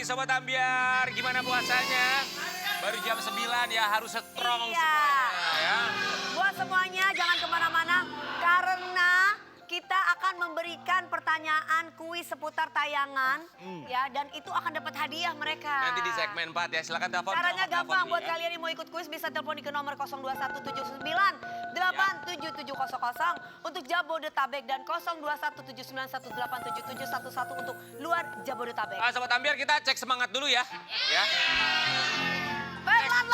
Sobat Ambiar, gimana puasanya? Baru jam 9 ya, harus strong Iya. semuanya ya. Buat semuanya jangan kemana-mana karena kita akan memberikan pertanyaan kuis seputar tayangan ya dan itu akan dapat hadiah mereka. Nanti di segmen 4 ya, silakan telepon. Caranya Telepon gampang ini buat ya. kalian yang mau ikut kuis bisa telepon ke nomor 02179 87700 untuk Jabodetabek dan 02179187711 untuk luar Jabodetabek. Sobat Ambiar, kita cek semangat dulu ya. Ya. Berlan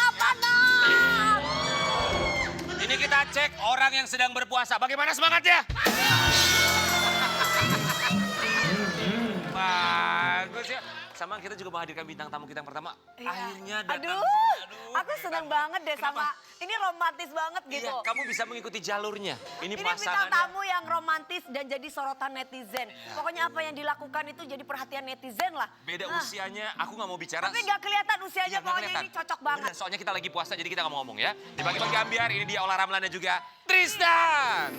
Ini kita cek orang yang sedang berpuasa. Bagaimana semangatnya? Bagus ya. Sama kita juga menghadirkan bintang tamu kita yang pertama. Iya. Akhirnya datang. Aduh, Aduh, aku senang banget deh Kenapa? sama ini romantis banget gitu. Iya, kamu bisa mengikuti jalurnya. Ini Ini bintang pasangannya. tamu yang romantis dan jadi sorotan netizen. Pokoknya apa yang dilakukan itu jadi perhatian netizen lah. Beda Nah, usianya, aku nggak mau bicara. tapi nggak kelihatan usianya, Iya, nggak pokoknya kelihatan. ini cocok banget. Bener, soalnya kita lagi puasa jadi kita nggak mau ngomong ya. Dibagi-bagi Ambiar, ini dia Ola Ramlan dan juga Tristan.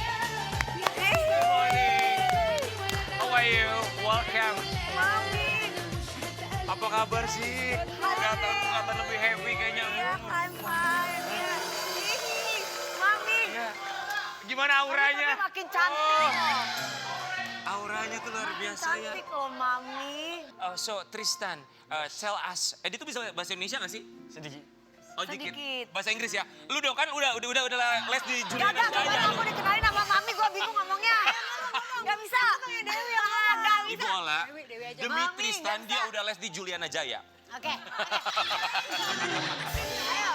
Good morning. How are you? Welcome. Mami, Apa kabar sih? Kelihatan lebih happy kayaknya. ya I'm fine. Ya. Ih, Mami, Iya. Gimana auranya? tapi makin cantik Oh, loh. auranya tuh luar biasa ya. Cantik loh Mami. So Tristan, tell us. Dia tuh bisa bahasa Indonesia nggak sih? Sedikit. Oh, dikit. Sedikit. Bahasa Inggris ya. Lu dong kan udah les di Gak, Juliana coba Jaya. aku dikenalin sama Mami, gue bingung ngomongnya. Gak bisa. Dewi yang ngomong. Gak Ibu bisa. Ola, Dewi aja. demi Mami, Tristan nggak dia bisa. udah les di Juliana Jaya. Oke. Ayo.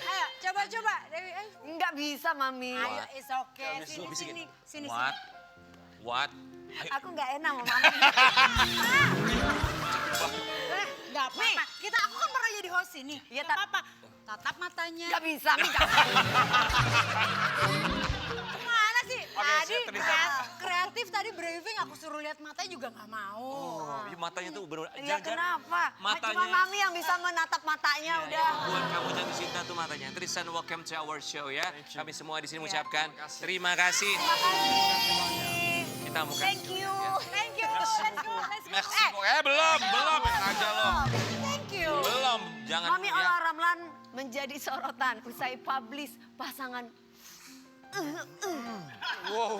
Ayo, coba. Dewi, ayo. Nggak bisa Mami. Ayo, it's okay. Lu bisikin. Sini. What? Ayo. Aku nggak enak sama Mami. Gak apa-apa. Aku kan pernah jadi host sini. Iya, Gak apa-apa. Tatap matanya. Gak bisa, Mi. Mana sih? Oke, Tadi siap, Tristan. kreatif tadi briefing aku suruh lihat matanya juga gak mau. Oh, iya, matanya tuh bener. Iya kenapa? Matanya. Cuma Mami yang bisa menatap matanya udah. Buat kamu jatuh cinta tuh matanya. Tristan, welcome to our show ya. Kami semua di sini Iya. mengucapkan terima kasih. Kita mau Thank you. Thank you. Let's go. Merci. Belum. Aja lo. Thank you. Belum. Jangan. Mami ya. Ola Ramlan menjadi sorotan usai publish pasangan. Wow.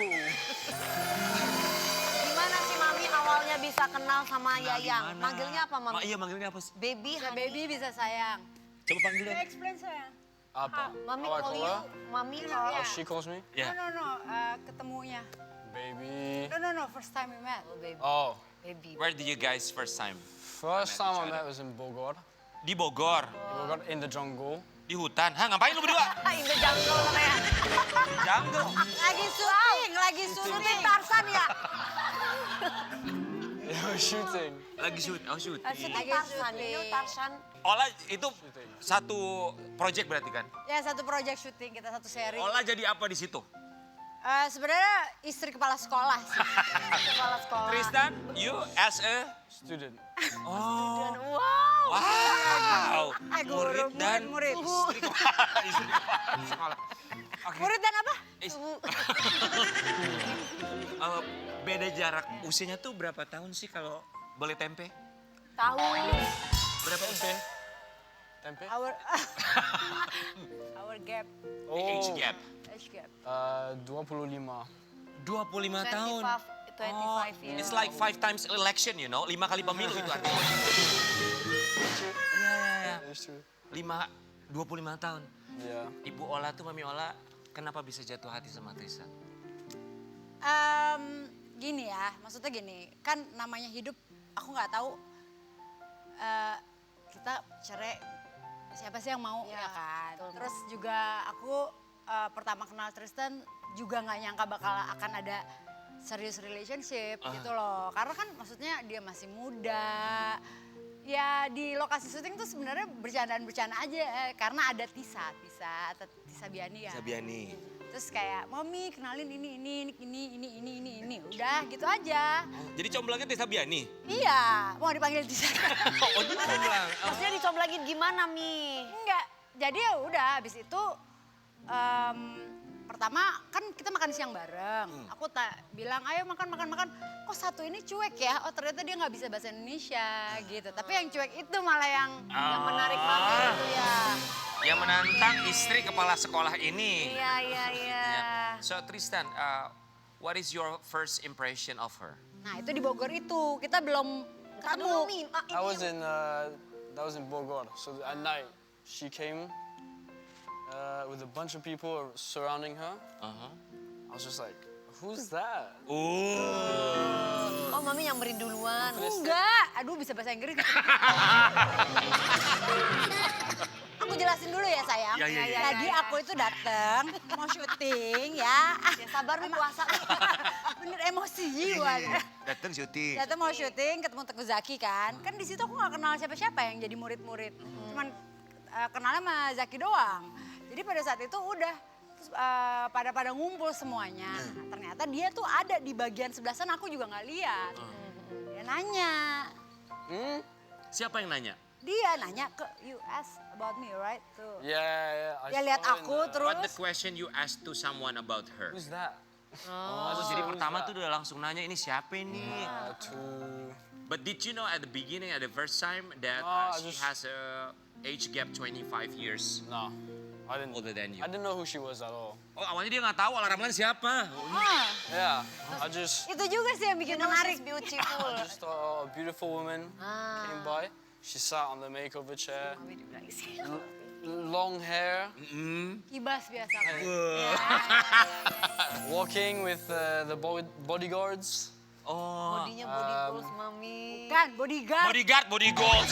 Gimana sih Mami awalnya bisa kenal sama Yayang? Gimana? Manggilnya apa Mami? Iya, manggilnya apa sih? Baby, Bisa honey. baby, bisa sayang. Coba panggil deh. Explain sayang. Apa? Mami How I call call you, her? Mami Iya. call. Oh, she calls me? Ya. No. Ketemunya. Baby. No. First time we met. Oh, baby. Oh, Baby. Where did you guys first time? first time I met was in Bogor. Di Bogor. Bogor in the jungle. Di hutan. Hah, ngapain lu berdua? In the jungle namanya. Jungle. Lagi syuting. Syuting Tarsan ya? Yeah, we're shooting. Lagi shoot. Oh, shoot. Syuting Lagi Tarsan. syuting. You Tarsan. Ola itu satu project berarti kan? Ya satu project syuting kita satu seri. Ola jadi apa di situ? Sebenarnya istri kepala sekolah sih. Kepala sekolah. Tristan, you as a Student. oh, Wow. wow, Guru, murid. istri kepala sekolah. Oke. Murid dan apa? Beda jarak usianya tuh berapa tahun sih kalau boleh tempe? Tahu. Berapa usia? Tempe? Our gap. Age Oh, gap. Age gap. 25. 25 tahun. 25 years. It's like 5 times election, you know. 5 kali pemilu itu artinya. Iya. That's true. 25 tahun. Yeah. Ibu Ola tuh, Mami Ola, kenapa bisa jatuh hati sama Tristan? Gini ya, maksudnya gini, kan namanya hidup, aku nggak tahu kita cerai siapa sih yang mau ya kan. betul. Terus juga aku pertama kenal Tristan juga nggak nyangka bakal akan ada serius relationship gitu loh. Karena kan maksudnya dia masih muda. Ya di lokasi syuting tuh sebenarnya bercandaan-bercandaan aja karena ada Tisa Biani ya. Sabiani. Terus kayak, Mami kenalin ini. Udah gitu aja. Jadi comblangnya Tisa Biani? Iya, mau dipanggil Tisa. Oh, itu comblang. Maksudnya dicomblangin gimana, Mi? Enggak, jadi ya udah habis itu pertama kan kita makan siang bareng. Aku bilang ayo makan. Kok satu ini cuek ya? Oh ternyata dia nggak bisa bahasa Indonesia gitu. Tapi yang cuek itu malah yang Menarik mami itu ya. Yang menantang istri kepala sekolah ini. Iya. Ya. So Tristan, what is your first impression of her? Nah itu di Bogor itu kita belum Tar ketemu. dulu, Mi. That was in Bogor. So at night, she came with a bunch of people surrounding her. I was just like, who's that? Oh, mami nyamperin duluan. Enggak, aduh bisa bahasa Inggris. Aku jelasin dulu ya sayang. Iya. Tadi aku itu datang mau syuting ya. Ya sabar nih puasa nih. Bener emosi jiwa. Datang syuting. Datang mau syuting ketemu Teguh Zaki kan. Kan di situ aku nggak kenal siapa-siapa yang jadi murid-murid. Cuman kenalnya sama Zaki doang. Jadi pada saat itu udah terus, pada ngumpul semuanya. Nah, ternyata dia tuh ada di bagian sebelah sana aku juga nggak lihat. Dia nanya. Siapa yang nanya? Dia nanya ke US about me, right? Tuh. Yeah. Dia lihat saw in aku the- terus. What the question you asked to someone about her? Who's that? Jadi pertama tuh udah langsung nanya ini siapa ini? To But did you know at the beginning, at the first time that No, I she just- has a age gap 25 years no, I didn't. older than you? I didn't know who she was at all. Oh awalnya dia nggak tahu Ramlan siapa. Ah, Yeah, I just itu juga sih yang bikin menarik. Beautiful. saw a beautiful woman came by. She sat on the makeover chair, Mami juga isi. long hair, Kibas biasa. walking with the bodyguards. Oh, Bodinya body goals, mami. Kan bodyguard. bodyguard, body gold.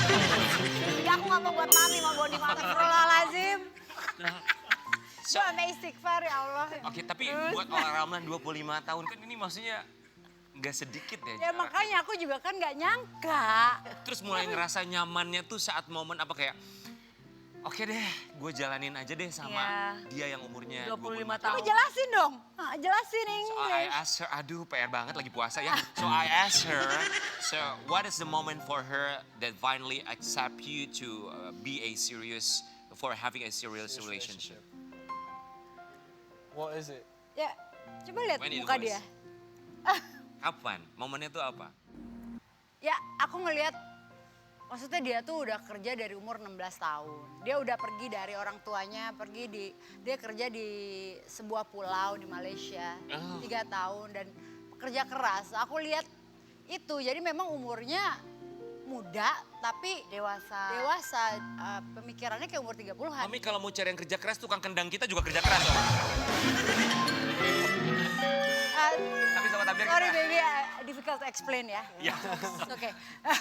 Ya aku nggak mau buat mami, mau body mami. Astagfirullahaladzim. So, Sama istighfar ya Allah. Oke, tapi buat orang Ramlan 25 tahun kan ini maksudnya nggak sedikit ya. Ya jaraknya. makanya aku juga kan nggak nyangka. Terus mulai ngerasa nyamannya tuh saat momen apa kayak, oke deh, gue jalanin aja deh sama Iya. dia yang umurnya 25 Aku tahun. jelasin dong. Jelasin So I English. asked her, aduh PR banget lagi puasa ya. So I asked her, so what is the moment for her that finally accept you to be a serious, for having a serious relationship? What is it? Ya, coba lihat When it muka was. dia. Kapan? Momennya tuh apa? Ya, aku ngelihat maksudnya dia tuh udah kerja dari umur 16 tahun. Dia udah pergi dari orang tuanya, dia kerja di sebuah pulau di Malaysia 3 tahun dan kerja keras. Aku lihat itu, jadi memang umurnya muda tapi dewasa. Pemikirannya kayak umur 30-an. Mami kalau mau cari yang kerja keras, tukang kendang kita juga kerja keras. Om. Tapi sobat Amir Sorry kita... baby, difficult to explain ya. Ya. Oke.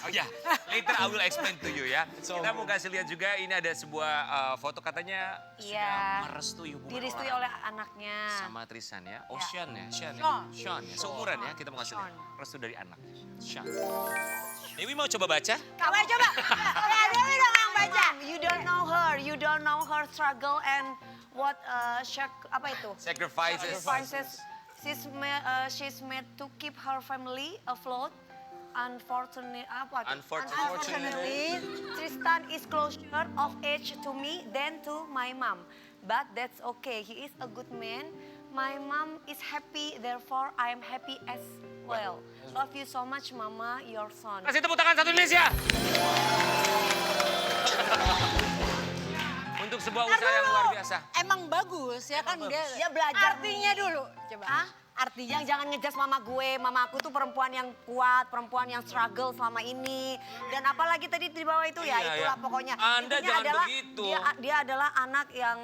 Oh ya, later I will explain to you ya. Kita mau kasih lihat juga ini ada sebuah foto katanya Iya. sudah merestui hubungan Direstui orang oleh anaknya. sama Tristan ya. Oh Sean ya, Sean. Sean. Sean ya, seumuran ya. Kita mau kasih lihat Sean. restu dari anak. Sean. Dewi mau coba baca? Kamu coba. Ya, Dewi dong yang baca. You don't know her struggle and what apa itu? Sacrifices. Sacrifices she's made to keep her family afloat. Unfortunately, Tristan is closer of age to me than to my mom. But that's okay. He is a good man. My mom is happy, therefore I am happy as well. Love you so much, Mama, your son. Kasih tepuk tangan satu Indonesia. Untuk sebuah usaha yang luar biasa. Emang bagus ya kan dia. Dia belajar Artinya dulu. Coba. Ah? Artinya Yang jangan ngejudge mama gue, mama aku tuh perempuan yang kuat, perempuan yang struggle selama ini. Dan apalagi tadi di bawah itu ya, Iya, itulah iya. pokoknya. Anda Intinya jangan adalah begitu. Dia adalah anak yang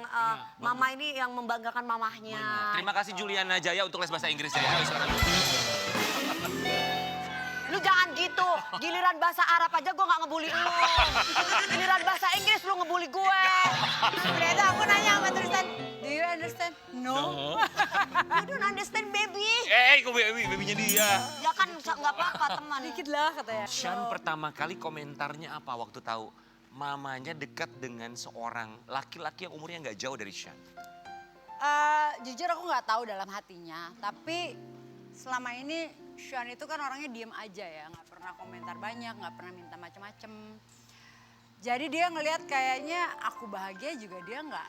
mama ini yang membanggakan mamahnya. Terima kasih Juliana Jaya untuk les bahasa Inggris ya. Ayo, silakan. Lu jangan gitu, giliran bahasa Arab aja gue gak ngebully lu. Giliran bahasa Inggris lu ngebully gue. ternyata aku nanya sama Tristan, do you understand? No. You don't understand baby. Kok babynya dia. Ya kan gak apa-apa teman. Dikit lah katanya. Sean pertama kali komentarnya apa waktu tahu mamanya dekat dengan seorang laki-laki yang umurnya nggak jauh dari Sean? Jujur aku nggak tahu dalam hatinya, tapi selama ini Sean itu kan orangnya diem aja ya, nggak pernah komentar banyak, nggak pernah minta macem-macem. Jadi dia ngelihat kayaknya aku bahagia juga dia nggak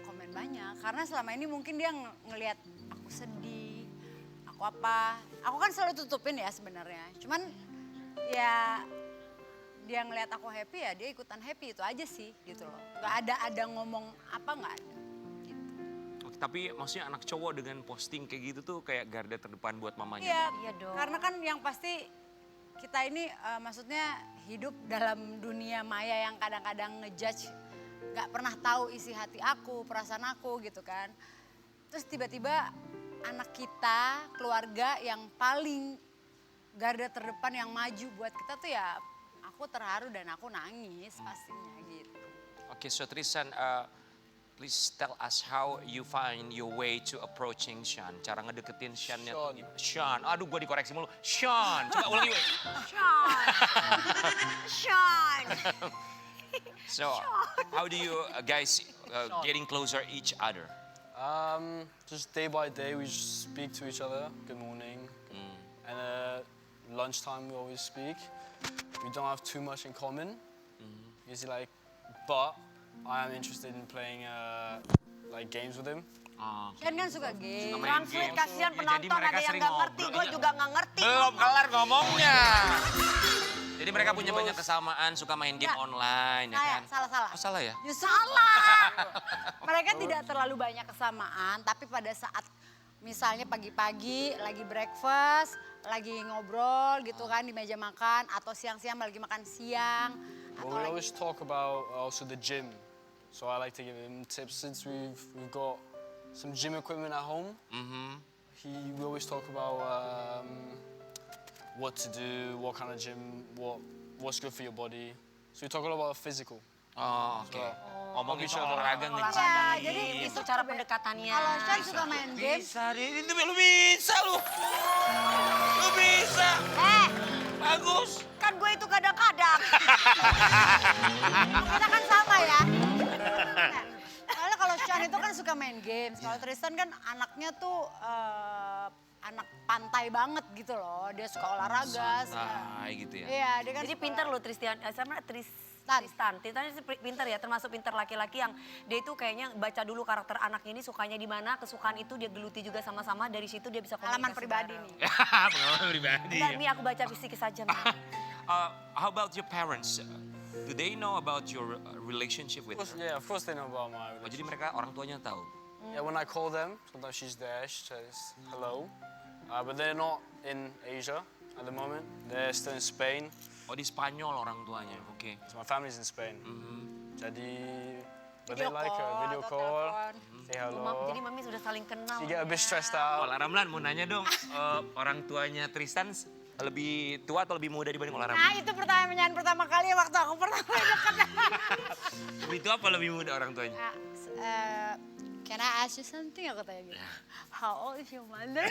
komen banyak. Karena selama ini mungkin dia ngelihat aku sedih, aku apa. Aku kan selalu tutupin ya sebenarnya. Cuman ya dia ngelihat aku happy ya dia ikutan happy itu aja sih gitu loh. Gak ada ngomong apa nggak ada. Gitu. Oke, tapi maksudnya anak cowok dengan posting kayak gitu tuh kayak garda terdepan buat mamanya. Iya, Iya dong. karena kan yang pasti kita ini maksudnya hidup dalam dunia maya yang kadang-kadang ngejudge, gak pernah tahu isi hati aku, perasaan aku gitu kan. Terus tiba-tiba anak kita, keluarga yang paling garda terdepan yang maju buat kita tuh ya aku terharu dan aku nangis pastinya gitu. Oke, so Tristan, please tell us how you find your way to approaching Sean. Cara ngedeketin Sean-nya tuh Sean. gimana? Sean, aduh gue dikoreksi mulu. Sean, coba ulangi. weh. Sean. Sean. So, how do you guys getting closer each other? Just day by day, we just speak to each other. Good morning. And lunchtime, we always speak. We don't have too much in common. But I am interested in playing like games with him. Oh, Kan suka game. main Translate game. kasihan Ya, jadi penonton mereka ada yang sering nggak ngerti, ngobrol. gue Iya. juga nggak ngerti. Belum kelar ngomongnya. Jadi mereka punya banyak kesamaan, suka main game Nggak, online ya kan? Salah. Oh, salah ya? Justru salah. Mereka tidak terlalu banyak kesamaan, tapi pada saat misalnya pagi-pagi lagi breakfast, lagi ngobrol gitu kan di meja makan, atau siang-siang lagi makan siang, atau Well, we lagi always talk about also the gym. So I like to give him tips since we've got some gym equipment at home. We always talk about what to do, what kind of gym, what's good for your body. So we talk a lot about physical. Oh, oke. Ngomongin Bisa soal olahraga Ya, nge-gym. jadi Itu cara pendekatannya. kalau Sean suka main game, Bisa, itu lu bisa lu. Lu bisa. Bagus. Kan gue itu kadang-kadang. kita kan sama ya. Nah, soalnya kalau Sean itu kan suka main games, kalau Tristan kan anaknya tuh anak pantai banget gitu loh. Dia suka olahraga. Santai gitu ya. Iya, dia kan Jadi suka- pinter loh Tristan, sama Tristan itu pinter ya, termasuk pinter laki-laki yang dia itu kayaknya baca dulu karakter anaknya ini sukanya di mana, kesukaan itu dia geluti juga sama-sama, dari situ dia bisa komunikasi pengalaman pribadi bareng. nih. Pengalaman pribadi. Enggak, nih aku baca psikis aja. Nih. How about your parents? Do they know about your relationship with her? Yeah, of course they know about my Oh, relationship. jadi mereka orang tuanya tahu. Yeah, when I call them, sometimes she's there, she says hello. But they're not in Asia at the moment. They're still in Spain. Oh, di Spanyol orang tuanya. Oke. So my family's in Spain. Jadi, but they Video like her. call Video atau call, telepon. say Jadi hello. mami sudah saling kenal. You get a bit ya. stressed Oh, out. Ramlan mau nanya dong, orang tuanya Tristan lebih tua atau lebih muda dibanding Ola Nah Ramlan? itu pertanyaan pertama kali waktu aku pertama dekat. Lebih tua apa lebih muda orang tuanya? Can I ask you something? Aku tanya gitu. How old is your mother?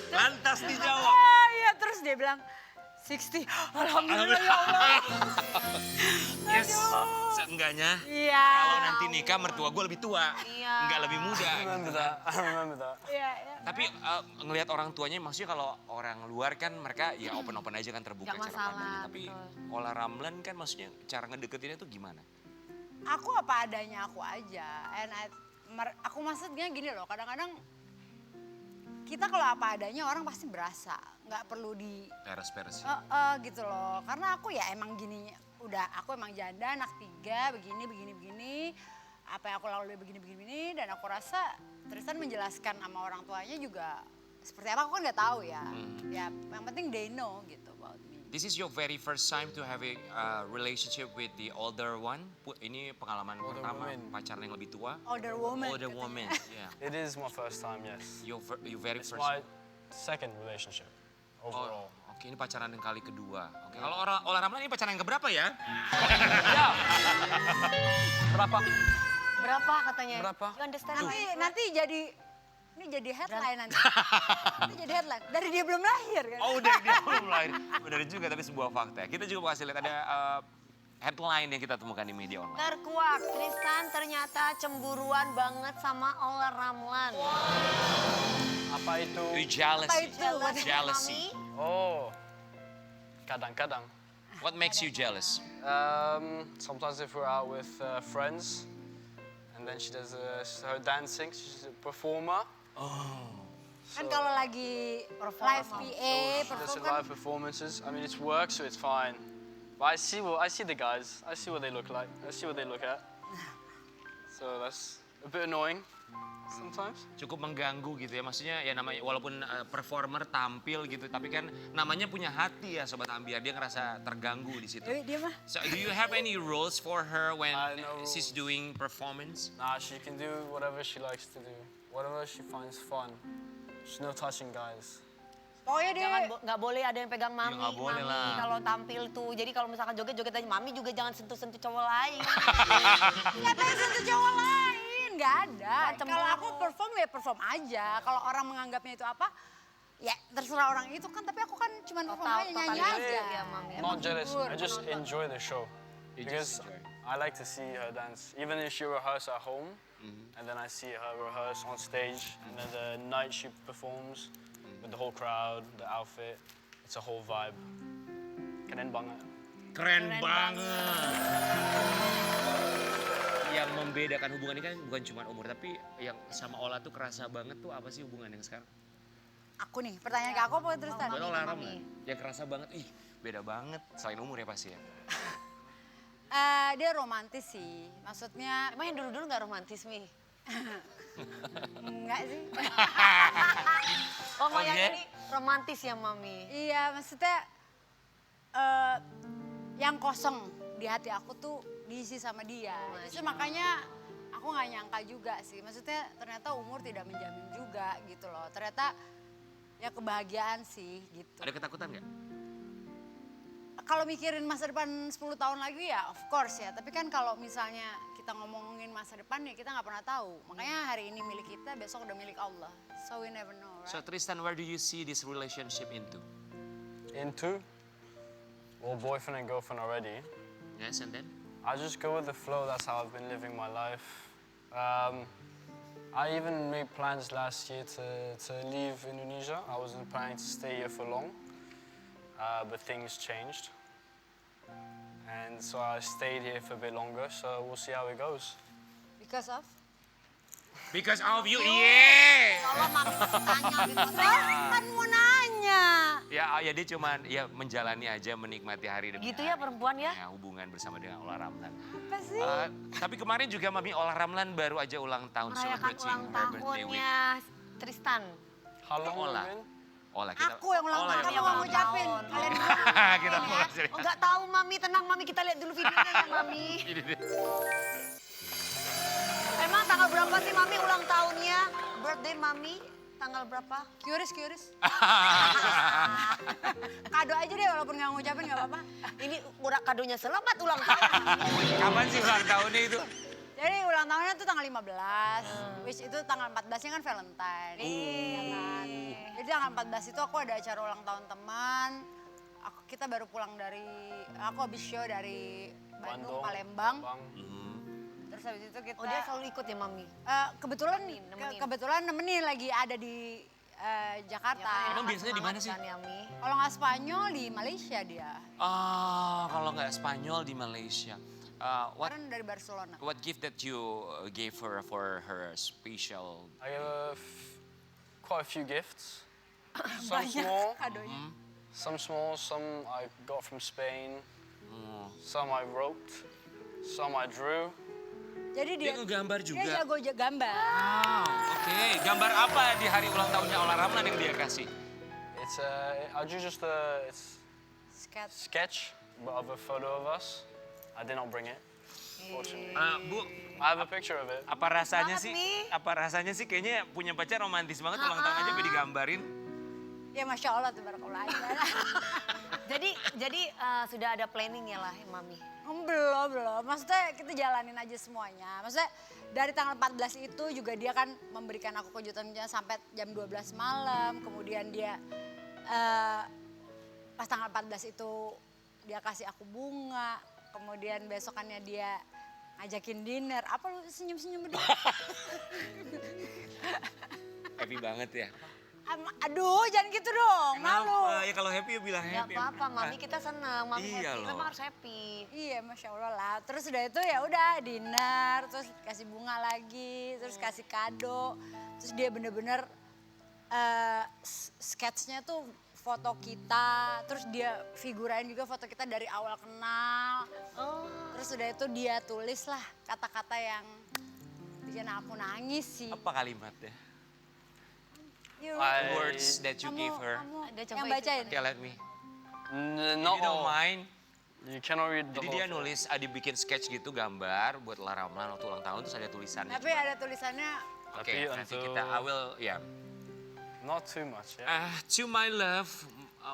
Lantas dijawab. Oh iya, terus dia bilang 60. Alhamdulillah ya Allah. Yes, seenggaknya Iya. kalau nanti nikah mertua gue lebih tua, Iya. nggak lebih muda. I remember that. I remember that. Iya, iya. Tapi ngelihat orang tuanya, maksudnya kalau orang luar kan mereka ya open-open aja kan, terbuka Nggak cara masalah, pandangnya. Tapi betul. Ola Ramlan kan maksudnya cara ngedeketinnya tuh gimana? Aku apa adanya aku aja. Aku maksudnya gini loh, kadang-kadang kita kalau apa adanya orang pasti berasa. Nggak perlu di Peres-peres. gitu loh. Karena aku ya emang gini, aku emang janda, anak 3, begini. Apa yang aku lalui begini. Dan aku rasa Tristan menjelaskan sama orang tuanya juga seperti apa, aku kan nggak tahu ya. Ya yang penting they know gitu about me. This is your very first time to have a relationship with the older one. Ini pengalaman Older pertama woman. pacaran yang lebih tua. Older woman. Older katanya. woman, yeah. It is my first time, yes. Your very It's first. my second relationship overall. Oh, oke, ini pacaran yang kali kedua. Oke, kalau Ola Ramlan ini pacaran yang keberapa ya? Berapa? Berapa katanya? Berapa? You understand? Nanti ini jadi headline nanti. Ini jadi headline. Dari dia belum lahir kan. Oh, udah dia belum lahir. Benar juga, tapi sebuah fakta. Kita juga kasih lihat ada headline yang kita temukan di media online. Terkuak, Tristan ternyata cemburuan banget sama Ola Ramlan. Apa itu? You jealousy. Apa itu? Jealous, Jealousy. Mami? Oh, kadang-kadang. What makes you jealous? Sometimes if we're out with friends, and then she does her dancing. She's a performer. Kan kalau lagi live PA, She does her perform kan live performances. I mean, it's work, so it's fine. But I see the guys. I see what they look like. I see what they look at. So that's a bit annoying sometimes. Cukup mengganggu gitu ya, maksudnya ya namanya walaupun performer tampil gitu, tapi kan namanya punya hati ya Sobat Ambiar, dia ngerasa terganggu di situ. dia mah. So do you have any rules for her when No she's rules. doing performance? Nah, she can do whatever she likes to do. Whatever she finds fun. There's no touching guys. Pokoknya dia Nggak boleh ada yang pegang mami, nggak boleh mami lah. kalau tampil tuh. Jadi kalau misalkan joget-joget aja, mami juga jangan sentuh-sentuh cowok lain. siapa yang sentuh cowok lain, nggak ada. Macam Kalau mau. aku perform ya perform aja. Kalau orang menganggapnya itu apa, ya terserah orang itu kan. Tapi aku kan cuma perform aja, nyanyi aja. Ya, mami. Not jealous. hibur, I just enjoy the show. You Because just enjoy. I like to see her dance. Even if she rehearse at home, and then I see her rehearse on stage, and then the night she performs with the whole crowd, the outfit, it's a whole vibe. Keren banget. Keren banget. Yang membedakan hubungan ini kan bukan cuma umur, tapi yang sama Ola tuh kerasa banget tuh apa sih hubungan yang sekarang? Aku nih, pertanyaan ke aku apa Tristan? Bukan Ola Ramlan, yang kerasa banget, ih beda banget, selain umur ya pasti ya. Dia romantis sih, maksudnya Emang yang dulu-dulu nggak romantis, Mi? enggak sih. Oh, kalau yang Oke. ini romantis ya, Mami? Iya, maksudnya yang kosong di hati aku tuh diisi sama dia. Itu makanya aku nggak nyangka juga sih. Maksudnya ternyata umur tidak menjamin juga gitu loh. Ternyata ya kebahagiaan sih gitu. Ada ketakutan nggak? Kalau mikirin masa depan 10 tahun lagi ya of course ya. Tapi kan kalau misalnya kita ngomongin masa depan ya kita nggak pernah tahu. Makanya hari ini milik kita, besok udah milik Allah. So we never know, right? So Tristan, where do you see this relationship into? Into? Well, boyfriend and girlfriend already. Yes, and then? I just go with the flow. That's how I've been living my life. I even made plans last year to leave Indonesia. I wasn't planning to stay here for long, but things changed. And so I stayed here for a bit longer, so we'll see how it goes. Because of? Because of you, yeah! Kalau Mami tanya gitu, Kan mau nanya. Ya dia cuma ya menjalani aja, menikmati hari demi Gitu hari. ya perempuan ya? Ya, hubungan bersama dengan Ola Ramlan. Apa sih? Tapi kemarin juga Mami Ola Ramlan baru aja ulang tahun, merayakan celebrating ulang her birthday week. tahunnya Tristan. How long Ola. have you been? Ola kita. Aku yang ulang Ola tahun, yang kamu ulang nggak tahun. ngucapin. Kalian Kita mulai dari. Oh, nggak tahu Mami, tenang Mami, kita lihat dulu videonya ya Mami. Ini dia. Emang tanggal berapa sih Mami ulang tahunnya? Birthday Mami tanggal berapa? Curious. Kado aja deh walaupun nggak ngucapin nggak apa-apa. Ini udah kadonya selamat ulang tahun. Kapan sih ulang tahunnya itu? Jadi ulang tahunnya tuh tanggal 15, which itu tanggal 14-nya kan Valentine. Ya kan? Jadi tanggal 14 itu aku ada acara ulang tahun teman. Kita baru pulang aku habis show dari Bandung, Palembang. Terus habis itu kita Oh dia selalu ikut ya Mami? kebetulan nemenin. kebetulan nemenin lagi ada di Jakarta. Emang biasanya di mana sih? Kan, ya, Mi? Kalau nggak Spanyol di Malaysia dia. Kalau nggak Spanyol di Malaysia. Kemarin dari Barcelona. What gift that you gave her for her special? I gave her quite a few gifts. Some small, Kadonya. some small, some I got from Spain. Some I wrote, some I drew. Jadi Dia ngegambar juga? Dia jago gambar. Oke. Gambar apa di hari ulang tahunnya Ola Ramlan yang dia kasih? It's I drew just a Sketch. sketch of a photo of us. I did not bring it, fortunately. Bu, I have a picture of it. apa rasanya Banget, sih? Mi. Apa rasanya sih kayaknya punya pacar romantis banget ulang tahun aja sampai digambarin. Ya Masya Allah tuh barakallah. Jadi sudah ada planning ya lah Mami? Belum. Maksudnya kita jalanin aja semuanya. Maksudnya dari tanggal 14 itu juga dia kan memberikan aku kejutan sampai jam 12 malam. Kemudian dia pas tanggal 14 itu dia kasih aku bunga. Kemudian besokannya dia ngajakin dinner. Apa lu senyum-senyum berdua? Happy banget ya. Aduh, jangan gitu dong, malu. Kenapa? Ya kalau happy ya bilang Gak happy. apa-apa, Mami kita senang, Mami Iya happy, loh. memang harus happy. Iya, Masya Allah lah. Terus udah itu ya udah dinner, terus kasih bunga lagi, terus kasih kado. Terus dia bener-bener sketsnya tuh foto kita, terus dia figurain juga foto kita dari awal kenal. Oh, Terus udah itu dia tulis lah kata-kata yang bikin aku nangis sih. Apa kalimatnya? You- Words that you gave her. Kamu Ada, coba yang itu. bacain. Okay, let me. If Not you don't all. mind. You cannot read the Jadi whole dia thing. nulis, dibikin sketch gitu gambar buat Laramlan waktu ulang tahun terus ada tulisannya. Tapi ada tulisannya, Oke, Tapi nanti untuk- kita, I will, ya. Not too much, yeah. To my love,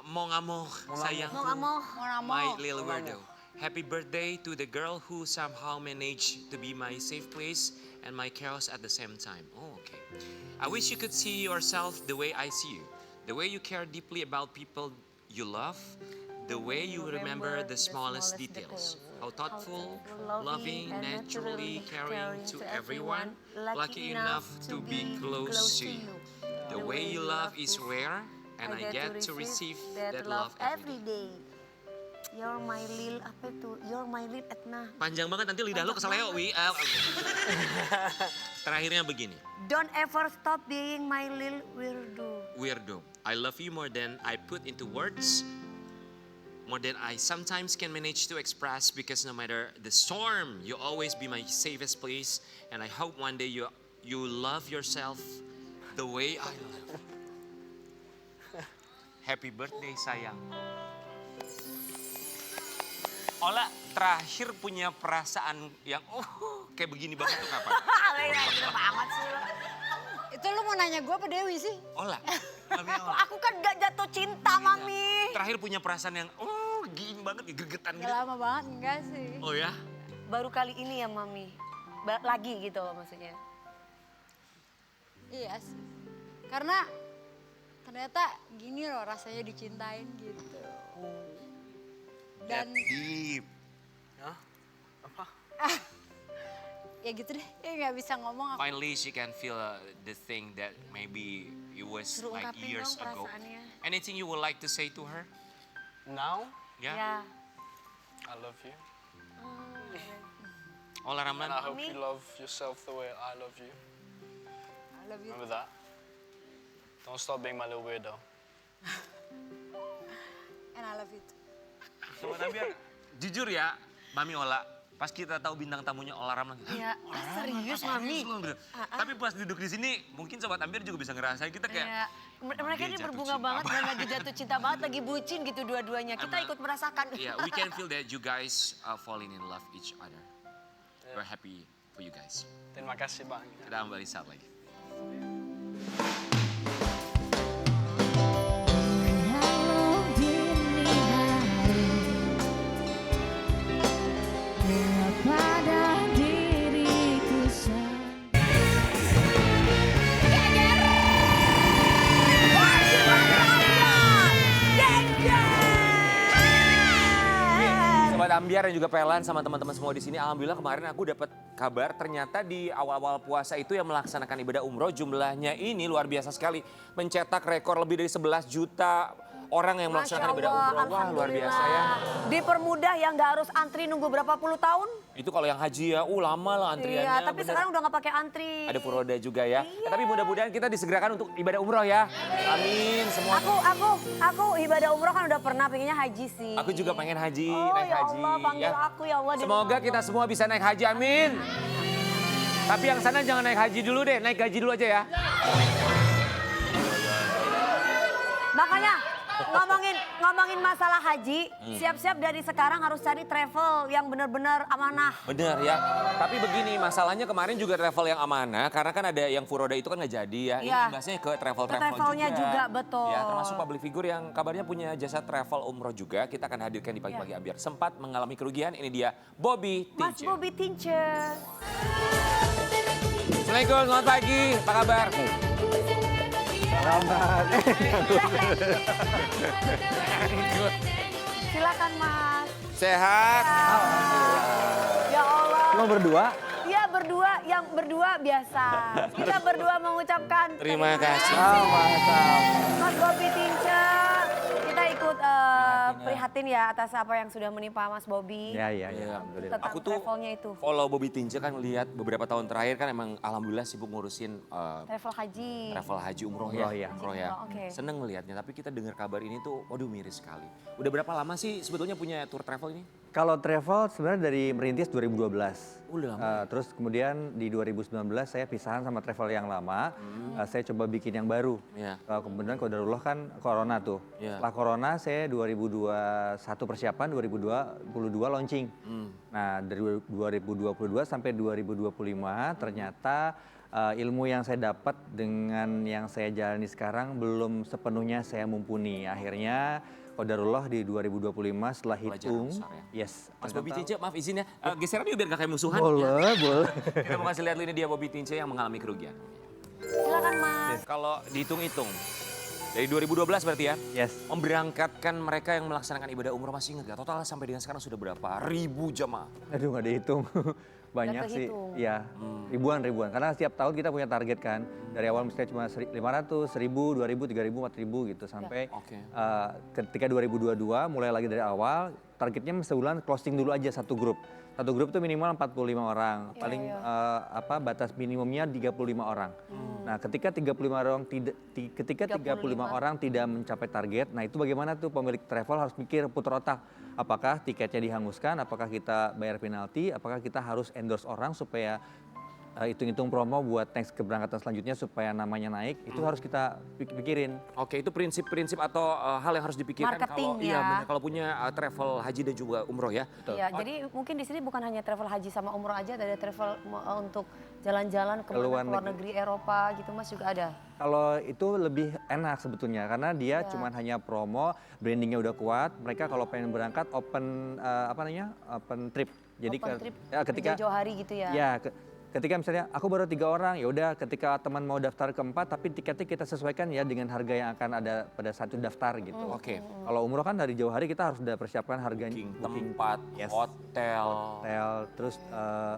mon amour, sayang. mau nggak mau. My little weirdo. Happy birthday to the girl who somehow managed to be my safe place and my chaos at the same time. Oh, okay. I wish you could see yourself the way I see you. The way you care deeply about people you love. The way you remember the smallest details. How thoughtful, loving, naturally caring to everyone. Lucky enough to be close to you. The way you love is rare, and I get to receive that love every day. You're my lil, apa itu? You're my lil Etna. Panjang banget nanti lidah lo keseleo, Wi. Terakhirnya begini. Don't ever stop being my lil weirdo. Weirdo. I love you more than I put into words. More than I sometimes can manage to express because no matter the storm, you'll always be my safest place. And I hope one day you love yourself the way I love. Happy birthday sayang. Ola terakhir punya perasaan yang kayak begini banget tuh kapan? Gila banget sih lo. itu lu mau nanya gue apa Dewi sih? Ola, Mami Ola. Aku kan gak jatuh cinta, Mami. Terakhir punya perasaan yang gini banget, gregetan Gak gitu. lama banget, enggak sih. Oh ya? Baru kali ini ya, Mami. Lagi gitu maksudnya. Iya sih. Karena ternyata gini loh rasanya dicintain gitu. Dan Deep. Hah? Apa? ya gitu deh, ya nggak bisa ngomong. Aku. Finally, she can feel the thing that maybe it was Suruh like ungkapin years dong ago. perasaannya. Anything you would like to say to her? Now, Yeah? Ya. I love you. Ola And Ramlan? I hope Mami. you love yourself the way I love you. I love you. Remember that? Don't stop being my little weirdo. And I love you too. Sobat Ambiar, jujur ya, Mami Ola, pas kita tahu bintang tamunya Ola Ramlan, Ya, serius, Mami. Tapi pas duduk di sini, mungkin Sobat Ambiar juga bisa ngerasain kita kayak, Ya, mereka ini Dia jatuh berbunga cinta banget dan lagi jatuh cinta banget, lagi bucin gitu dua-duanya. Kita Emang. ikut merasakan. yeah, we can feel that you guys are falling in love each other. We're happy for you guys. Terima kasih bang. Kita kembali saat lagi. Walau dini hari gelap pada diriku sendiri. Sobat Ambiar dan juga Pelan sama teman-teman semua di sini, alhamdulillah kemarin aku dapat kabar ternyata di awal-awal puasa itu yang melaksanakan ibadah umroh jumlahnya ini luar biasa sekali, mencetak rekor lebih dari 11 juta orang yang melaksanakan ibadah umroh. Wah, luar biasa ya. Dipermudah yang nggak harus antri nunggu berapa puluh tahun. Itu kalau yang haji ya, lama lah antriannya. Iya, tapi bener. sekarang udah nggak pakai antri. Ada furoda juga ya. Tapi mudah-mudahan kita disegerakan untuk ibadah umroh ya. Amin semua. Aku ibadah umroh kan udah pernah, pengennya haji sih. Aku juga pengen haji, Oh, naik ya haji. Allah, panggil aku ya Allah. Semoga kita semua bisa naik haji, amin. Tapi yang sana jangan naik haji dulu deh, naik gaji dulu aja ya. Makanya ngomongin masalah haji, siap-siap dari sekarang harus cari travel yang benar-benar amanah. Bener ya. Tapi begini, masalahnya kemarin juga travel yang amanah, karena kan ada yang furoda itu kan nggak jadi ya. Ini Iya. imbasnya ke travel-travel Ke travelnya juga, betul. Ya, termasuk public figure yang kabarnya punya jasa travel umroh juga. Kita akan hadirkan di pagi-pagi Ambiar. Sempat mengalami kerugian, ini dia Bobby Mas Tince. Bobby Tince. Assalamualaikum, selamat pagi. Apa kabar? Silakan Mas. Sehat. Ya Allah. Cuma berdua? Iya yang berdua biasa. Kita berdua mengucapkan Terima kasih. Mas Bobby Tince. Kita ikut prihatin ya atas apa yang sudah menimpa Mas Bobby. Ya, alhamdulillah. Tentang Aku tuh travelnya itu. follow Bobby Tince kan lihat beberapa tahun terakhir kan emang alhamdulillah sibuk ngurusin Travel haji. travel haji umroh Umroh, ya. ya. Umroh ya. Oke. Seneng ngelihatnya, tapi kita dengar kabar ini tuh waduh miris sekali. Udah berapa lama sih sebetulnya punya tour travel ini? Kalau travel sebenarnya dari merintis 2012. Udah lama. Terus kemudian di 2019 saya pisahan sama travel yang lama. Saya coba bikin yang baru. Iya. Kemudian qadarullah kan corona tuh. Iya. Setelah corona saya 2021 persiapan, 2022 launching. Nah dari 2022 sampai 2025 ternyata ilmu yang saya dapat dengan yang saya jalani sekarang belum sepenuhnya saya mumpuni. Akhirnya qadarullah di 2025 setelah Pelajaran hitung. besar ya. Yes. Mas Bobby Tince, maaf izin ya, geseran yuk biar gak kayak musuhan. Boleh, boleh. Kita mau kasih lihat ini dia Bobby Tince yang mengalami kerugian. Silakan Mas. Kalau dihitung-hitung, dari 2012 berarti ya, Yes. memberangkatkan mereka yang melaksanakan ibadah umroh masih ingat gak? Total sampai dengan sekarang sudah berapa? Ribu jamaah. Aduh nggak dihitung. Banyak Nggak sih. kehitung. Iya, ribuan. Karena setiap tahun kita punya target kan. Dari awal misalnya cuma 500, 1000, 2000, 3000, 4000 gitu. Sampai Oke. ketika 2022 mulai lagi dari awal, targetnya sebulan closing dulu aja satu grup. Satu grup tuh minimal 45 orang. Paling batas minimumnya 35 orang. Nah, ketika 35 orang tidak mencapai target, nah itu bagaimana tuh pemilik travel harus mikir putar otak. Apakah tiketnya dihanguskan, apakah kita bayar penalti, apakah kita harus endorse orang supaya hitung-hitung promo buat next keberangkatan selanjutnya supaya namanya naik, itu harus kita pikirin. Oke, itu prinsip-prinsip atau hal yang harus dipikirkan Marketing kalau ya. benar, kalau punya travel haji dan juga umroh ya. Iya, jadi mungkin di sini bukan hanya travel haji sama umroh aja, ada travel untuk jalan-jalan ke Luar luar negeri Eropa gitu Mas juga ada. Kalau itu lebih enak sebetulnya karena dia cuman hanya promo, brandingnya udah kuat. Mereka kalau pengen berangkat open open trip. Jadi Open trip ketika jauh hari gitu ya. ya ketika misalnya aku baru 3 orang, ya udah ketika teman mau daftar ke 4 tapi tiketnya kita sesuaikan ya dengan harga yang akan ada pada saat itu daftar gitu. Oke. Kalau umroh kan dari jauh hari kita harus udah persiapkan harganya, Booking tempat, Yes. hotel. terus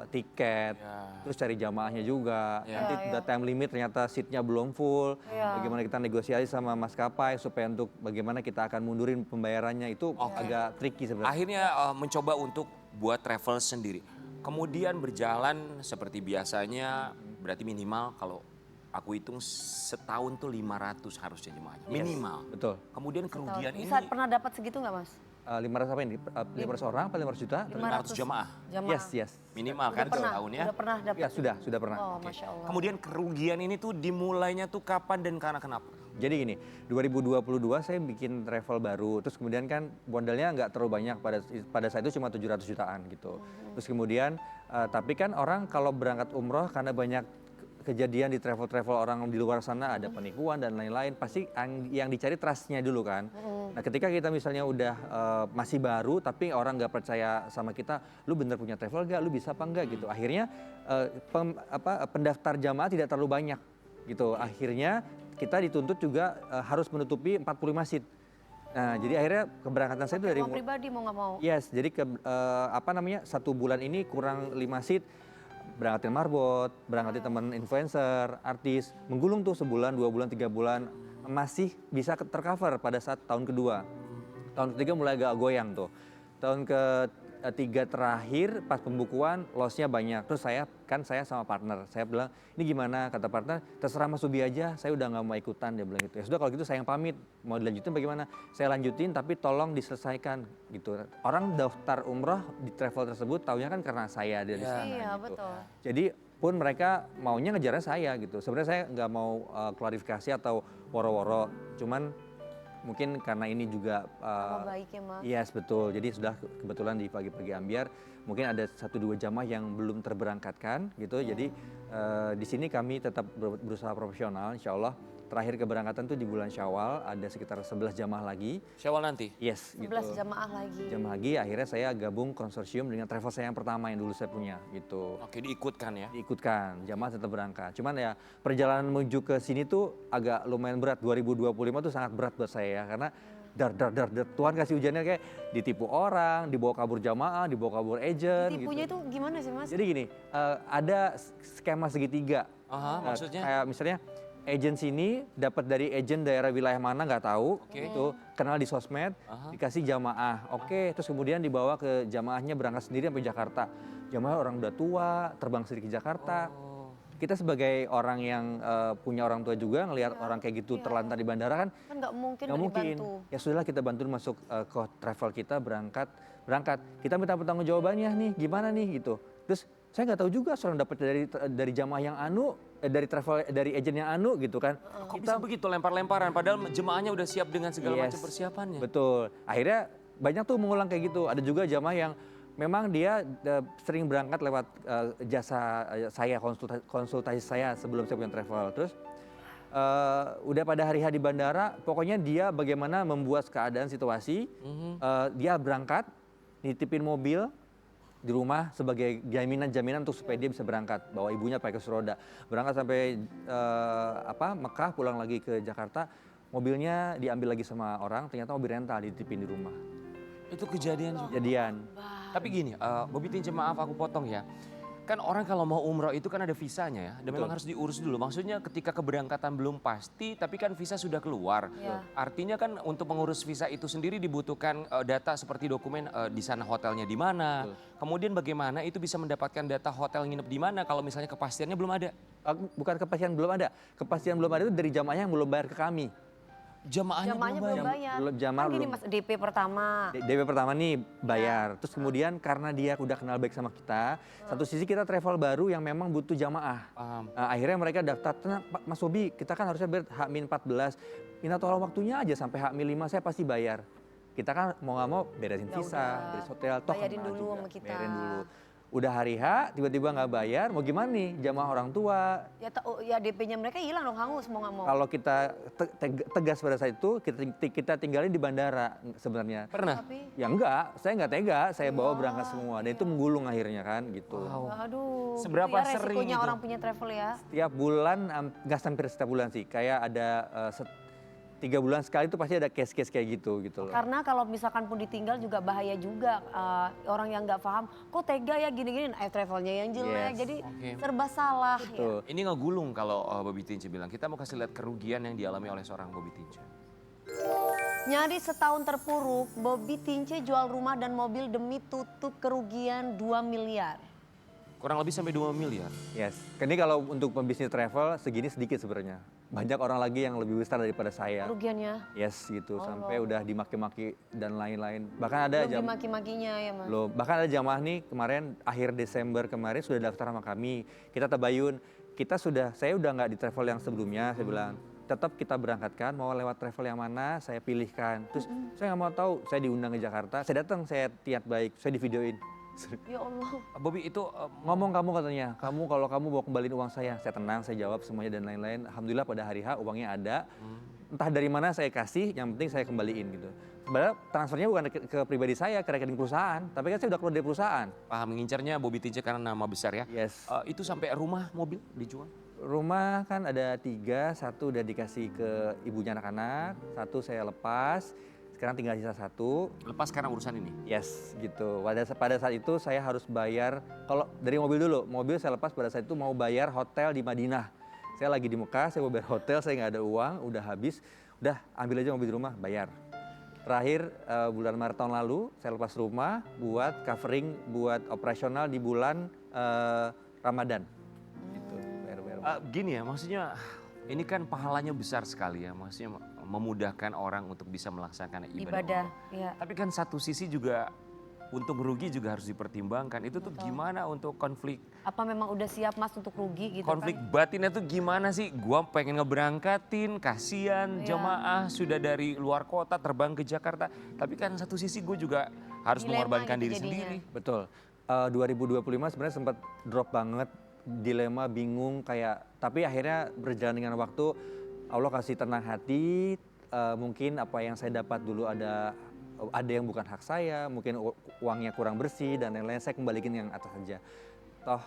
tiket, terus cari jamaahnya juga. Nanti udah time limit ternyata seatnya belum full. Bagaimana kita negosiasi sama maskapai supaya untuk bagaimana kita akan mundurin pembayarannya itu agak tricky sebenarnya. Akhirnya mencoba untuk buat travel sendiri. Kemudian berjalan seperti biasanya, berarti minimal kalau aku hitung setahun tuh 500 harusnya jemaahnya. Minimal. Betul. Kemudian kerugian ini Bisa pernah dapat segitu nggak Mas? 500 apa ini? 500 orang apa 500 juta? 500 jemaah. Yes, yes. Minimal kan setahun ya. Udah pernah dapat? Ya sudah pernah. Oh, Oke. Masya Allah. Kemudian kerugian ini tuh dimulainya tuh kapan dan karena kenapa? Jadi gini, 2022 saya bikin travel baru, terus kemudian kan modalnya nggak terlalu banyak, pada saat itu cuma 700 jutaan gitu. Terus kemudian, tapi kan orang kalau berangkat umroh karena banyak kejadian di travel-travel orang di luar sana, ada penipuan dan lain-lain, pasti yang dicari trust-nya dulu kan. Nah ketika kita misalnya udah masih baru, tapi orang nggak percaya sama kita, lu bener punya travel gak, lu bisa apa enggak gitu. Akhirnya pendaftar jamaah tidak terlalu banyak gitu. Akhirnya kita dituntut juga harus menutupi 45 seat. Nah, jadi akhirnya keberangkatan saya itu dari Mau pribadi mau nggak mau? Yes, jadi satu bulan ini kurang 5 seat, berangkatin marbot, berangkatin teman influencer, artis, menggulung tuh sebulan, 2 bulan, 3 bulan masih bisa tercover pada saat tahun kedua. Tahun ketiga mulai agak goyang tuh. Tahun ketiga terakhir pas pembukuan lossnya banyak. Terus saya sama partner, saya bilang ini gimana, kata partner terserah Mas Ubi aja, saya udah nggak mau ikutan, dia bilang gitu. Ya sudah kalau gitu saya yang pamit, mau dilanjutin bagaimana? Saya lanjutin tapi tolong diselesaikan gitu. Orang daftar umroh di travel tersebut taunya kan karena saya ada di sana Iya, gitu. betul. Jadi pun mereka maunya ngejarnya saya gitu. Sebenarnya saya nggak mau klarifikasi atau woro-woro, cuman mungkin karena ini juga Sama baik ya Mas. yes betul. Jadi sudah kebetulan di pagi-pagi ambiar mungkin ada 1-2 jamaah yang belum terberangkatkan gitu. Jadi di sini kami tetap berusaha profesional insya Allah. Terakhir keberangkatan tuh di bulan Syawal, ada sekitar 11 jamaah lagi. Syawal nanti? Yes 11 gitu. jamaah lagi. Jamaah lagi akhirnya saya gabung konsorsium dengan travel saya yang pertama yang dulu saya punya gitu. Oke, diikutkan ya. Diikutkan, jamaah tetap berangkat. Cuman ya perjalanan menuju ke sini tuh agak lumayan berat. 2025 tuh sangat berat buat saya ya, karena dar dar dar dar. Tuhan kasih ujiannya kayak ditipu orang, dibawa kabur jamaah, dibawa kabur agent Tipunya gitu. itu gimana sih Mas? Jadi gini, ada skema segitiga. Aha, maksudnya? Kayak misalnya agent sini dapat dari agent daerah wilayah mana nggak tahu, Oke. itu kenal di sosmed, dikasih jamaah, oke, terus kemudian dibawa ke jamaahnya berangkat sendiri sampai Jakarta. Jamaah orang udah tua, terbang sendiri ke Jakarta. Kita sebagai orang yang punya orang tua juga ngelihat orang kayak gitu terlantar di bandara kan Kan nggak mungkin nggak nggak mungkin. dibantu. Ya sudahlah kita bantu masuk ke travel kita berangkat. Kita minta pertanggung jawabannya nih gimana nih gitu. Terus saya nggak tahu juga seorang dapat dari jamaah yang dari agent yang gitu kan. Kok bisa begitu lempar-lemparan padahal jemaahnya udah siap dengan segala Yes, macam persiapannya. Betul. Akhirnya banyak tuh mengulang kayak gitu. Ada juga jamaah yang memang dia sering berangkat lewat jasa saya, konsultasi saya sebelum saya punya travel. Terus udah pada hari H di bandara, pokoknya dia bagaimana membuat keadaan situasi. Dia berangkat, nitipin mobil di rumah sebagai jaminan untuk supaya dia bisa berangkat. Bawa ibunya pakai kursi roda. Berangkat sampai Mekah, pulang lagi ke Jakarta. Mobilnya diambil lagi sama orang, ternyata mobil rental dititipin di rumah. Itu kejadian juga. Jadian. Tapi gini, Bobby Tince maaf aku potong ya. Kan orang kalau mau umroh itu kan ada visanya ya, dan memang harus diurus dulu. Maksudnya ketika keberangkatan belum pasti, tapi kan visa sudah keluar. Iya. Artinya kan untuk mengurus visa itu sendiri dibutuhkan data seperti dokumen di sana hotelnya di mana. Kemudian bagaimana itu bisa mendapatkan data hotel nginep di mana kalau misalnya kepastiannya belum ada. Bukan kepastian belum ada. Kepastian belum ada itu dari jamaahnya yang belum bayar ke kami. Jamaahnya Belum bayar. Jamaah Kan gini belum. Mas, DP pertama. DP pertama nih bayar. Terus kemudian karena dia udah kenal baik sama kita, satu sisi kita travel baru yang memang butuh jamaah. Paham. Akhirnya mereka daftar, "Tenang, Pak Mas Bobi, kita kan harusnya bayar H-14. Minta tolong waktunya aja sampai H-5 saya pasti bayar." Kita kan mau nggak mau beresin Ya visa, udah. beres hotel, toh Bayarin kenal dulu juga. sama kita. Bayarin dulu. Udah hari H, tiba-tiba nggak bayar, mau gimana nih? Jamaah orang tua. Ya DP-nya mereka hilang dong hangus mau nggak mau. Kalau kita tegas pada saat itu, kita tinggalin di bandara sebenarnya. Pernah? Tapi, Ya enggak, saya enggak tega, saya bawa berangkat semua. Dan itu menggulung akhirnya kan gitu. aduh. Seberapa itu ya sering resikonya itu? orang punya travel ya. Setiap bulan, enggak hampir setiap bulan sih. Kayak ada 3 bulan sekali itu pasti ada case-case kayak gitu loh. Karena kalau misalkan pun ditinggal juga bahaya juga. Orang yang nggak paham, kok tega ya gini-gini, travelnya yang jelek. Yes. Jadi Oke. serba salah. Ya. Tuh. Ini ngegulung kalau Bobby Tince bilang. Kita mau kasih lihat kerugian yang dialami oleh seorang Bobby Tince. Nyaris setahun terpuruk, Bobby Tince jual rumah dan mobil demi tutup kerugian 2 miliar. Kurang lebih sampai 2 miliar. Yes. Ini kalau untuk pembisnis travel segini sedikit sebenarnya. Banyak orang lagi yang lebih besar daripada saya. Kerugiannya. Yes gitu, sampai udah dimaki-maki dan lain-lain. Bahkan ada Belum dimaki-makinya ya Mas. bahkan ada jamaah nih kemarin akhir Desember kemarin sudah daftar sama kami. Kita tabayun, saya udah nggak di travel yang sebelumnya, saya bilang tetap kita berangkatkan mau lewat travel yang mana saya pilihkan. Terus saya nggak mau tahu, saya diundang ke Jakarta, saya datang, saya niat baik, saya divideoin. Ya Allah. Bobby itu Ngomong kamu katanya, kalau kamu mau kembaliin uang saya tenang, saya jawab semuanya dan lain-lain. Alhamdulillah pada hari H uangnya ada. Entah dari mana saya kasih, yang penting saya kembaliin gitu. Sebenarnya transfernya bukan ke pribadi saya, ke rekening perusahaan. Tapi kan saya udah keluar dari perusahaan. paham mengincarnya Bobby Tince karena nama besar ya. Yes. Itu sampai rumah mobil dijual. Rumah kan ada 3, 1 udah dikasih ke ibunya anak-anak, 1 saya lepas, sekarang tinggal sisa 1. Lepas karena urusan ini. Yes, gitu. Pada saat itu saya harus bayar, kalau dari mobil dulu, mobil saya lepas pada saat itu mau bayar hotel di Madinah. Saya lagi di Mekah, saya mau bayar hotel, saya nggak ada uang, udah habis, udah ambil aja mobil di rumah, bayar. Terakhir bulan Maret tahun lalu, saya lepas rumah buat covering, buat operasional di bulan Ramadan. Gitu, bayar. Gini ya, maksudnya ini kan pahalanya besar sekali ya, maksudnya memudahkan orang untuk bisa melaksanakan ibadah. Ibadah. Ya. Tapi kan satu sisi juga untung rugi juga harus dipertimbangkan. Itu tuh gimana untuk konflik Apa memang udah siap Mas untuk rugi gitu konflik kan? batinnya tuh gimana sih? Gua pengen ngeberangkatin, kasihan Iya. jemaah sudah dari luar kota terbang ke Jakarta. Tapi kan satu sisi gue juga harus Dilema mengorbankan gitu diri jadinya. sendiri. Betul. 2025 sebenarnya sempat drop banget, dilema, bingung kayak. Tapi akhirnya berjalan dengan waktu, Allah kasih tenang hati. Mungkin apa yang saya dapat dulu ada yang bukan hak saya, mungkin uangnya kurang bersih dan lain-lain. Saya kembalikan yang atas saja. Toh